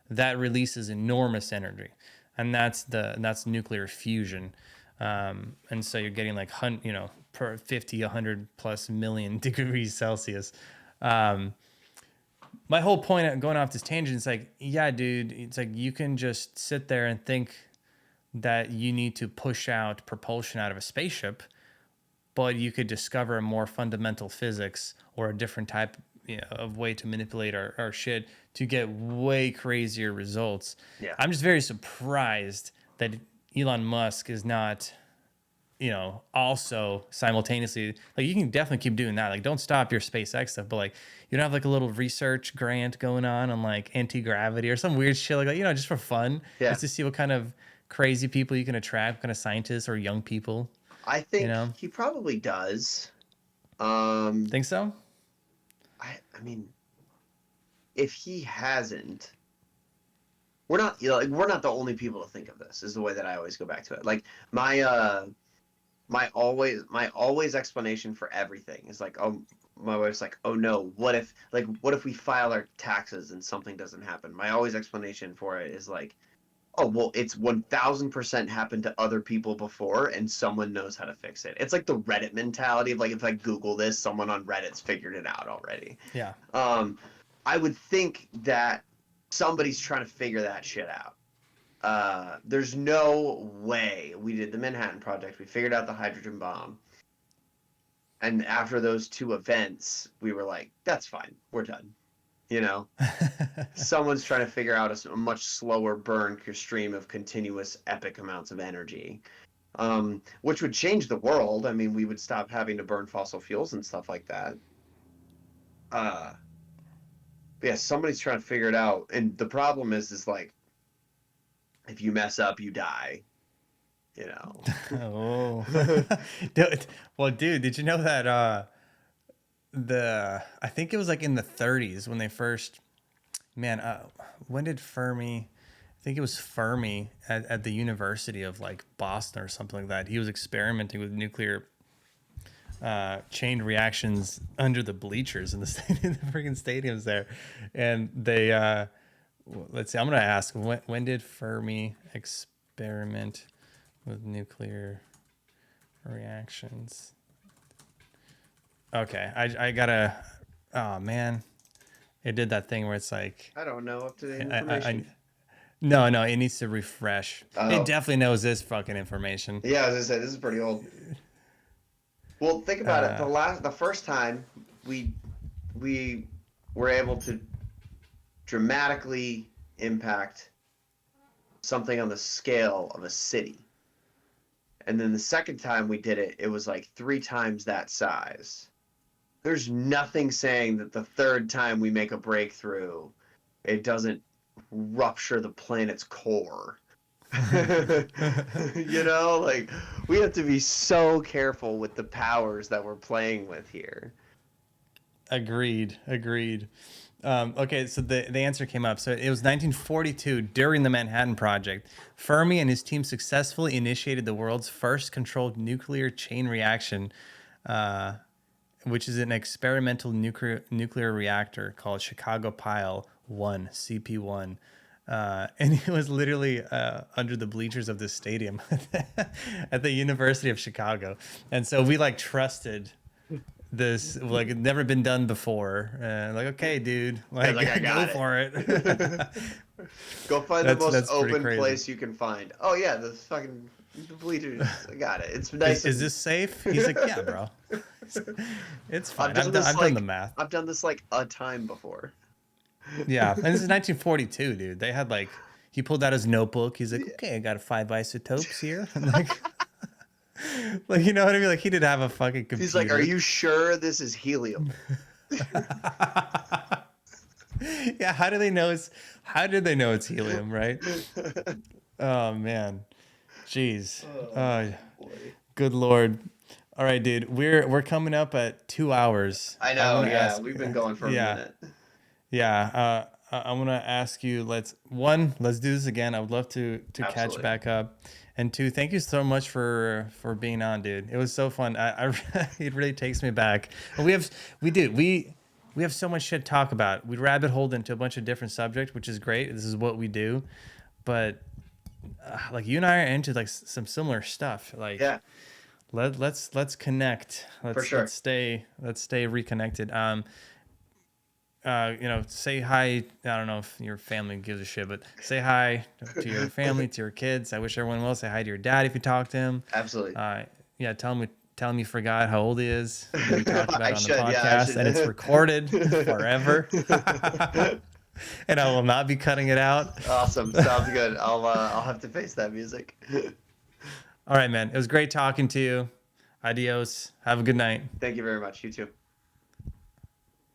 that releases enormous energy, and that's nuclear fusion. And so you're getting like per 50, 100 plus million degrees Celsius. Um, my whole point of going off this tangent is like, yeah, dude, it's like you can just sit there and think that you need to push out propulsion out of a spaceship, but you could discover a more fundamental physics or a different type, of way to manipulate our shit to get way crazier results. Yeah. I'm just very surprised that Elon Musk is not, also simultaneously, like, you can definitely keep doing that. Like, don't stop your SpaceX stuff, but like, you don't have like a little research grant going on like anti-gravity or some weird shit like that, just for fun, Yeah. just to see what kind of crazy people you can attract, what kind of scientists or young people, I you think know? he probably does. Um, Think so? I mean, if he hasn't, we're not, like, we're not the only people to think of this. Is the way that I always go back to it. Like my my always explanation for everything is like, oh, my wife's like, oh no, what if we file our taxes and something doesn't happen? My always explanation for it is like, oh well, it's 1000% happened to other people before and someone knows how to fix it. It's like the Reddit mentality of like, if I Google this, someone on Reddit's figured it out already. Yeah. um I would think that somebody's trying to figure that shit out. There's no way we did the Manhattan Project. We figured out the hydrogen bomb. And after those two events, we were like, that's fine. We're done. You know, someone's trying to figure out a much slower burn stream of continuous epic amounts of energy, which would change the world. I mean, we would stop having to burn fossil fuels and stuff like that. Uh, but yeah, somebody's trying to figure it out. And the problem is like, if you mess up, you die. You know. Oh. Well, dude, did you know that I think it was like in the 30s when they first, man, when did Fermi, I think it was Fermi at the University of like Boston or something like that. He was experimenting with nuclear chain reactions under the bleachers in the in the freaking stadiums there. And they let's see, I'm gonna ask, when did Fermi experiment with nuclear reactions? Okay, I gotta. Oh man, it did that thing where it's like, I don't know up to date I information. no, it needs to refresh. It Oh, definitely knows this fucking information. yeah. As I said, this is pretty old. Well, think about it. Uh, The first time we were able to dramatically impact something on the scale of a city, and then the second time we did it, it was like 3 times that size. There's nothing saying that the third time we make a breakthrough, it doesn't rupture the planet's core. Like, we have to be so careful with the powers that we're playing with here. agreed. Okay, so the answer came up. So it was 1942 during the Manhattan Project. Fermi and his team successfully initiated the world's first controlled nuclear chain reaction, uh, which is an experimental nuclear reactor called Chicago Pile 1, CP1. And it was literally under the bleachers of the stadium at the University of Chicago. And so we like trusted this, like it never been done before. Like, okay, dude, I was like, like, I go got for it. it. Go find the most That's pretty open crazy. place you can find. Oh yeah, the bleachers. I got it. It's Is, nice. is this safe? He's like, yeah, bro. It's I've fine. done this I've done the math. I've done this like a time before. Yeah, and this is 1942, dude. They had like he pulled out his notebook. He's like, okay, I got 5 isotopes here. And like you know what I mean? Like he didn't have a fucking computer. He's like, "Are you sure this is helium?" Yeah, how do they know it's helium, right? Oh man. Jeez. Oh, Boy. good lord. All right, dude. We're coming up at 2 hours. I know. wanna Yeah, ask- we've been going for a yeah. minute. Yeah, I'm gonna ask you. Let's do this again. I would love to catch Absolutely. back up, and two, thank you so much for being on, dude. It was so fun. It really takes me back. And we have so much shit to talk about. We rabbit holed into a bunch of different subjects, which is great. This is what we do, but like you and I are into like some similar stuff. Like Yeah, let's connect. for sure. Let's stay reconnected. Say hi. I don't know if your family gives a shit, but say hi to your family, to your kids. I wish everyone well. Say hi to your dad if you talk to him. Absolutely. Yeah, tell him you forgot how old he is. We talked about I it on should, the yeah, I podcast, should. and it's recorded forever. And I will not be cutting it out. Awesome. Sounds good. I'll have to face that music. All right, man. It was great talking to you. Adios. Have a good night. Thank you very much. You too.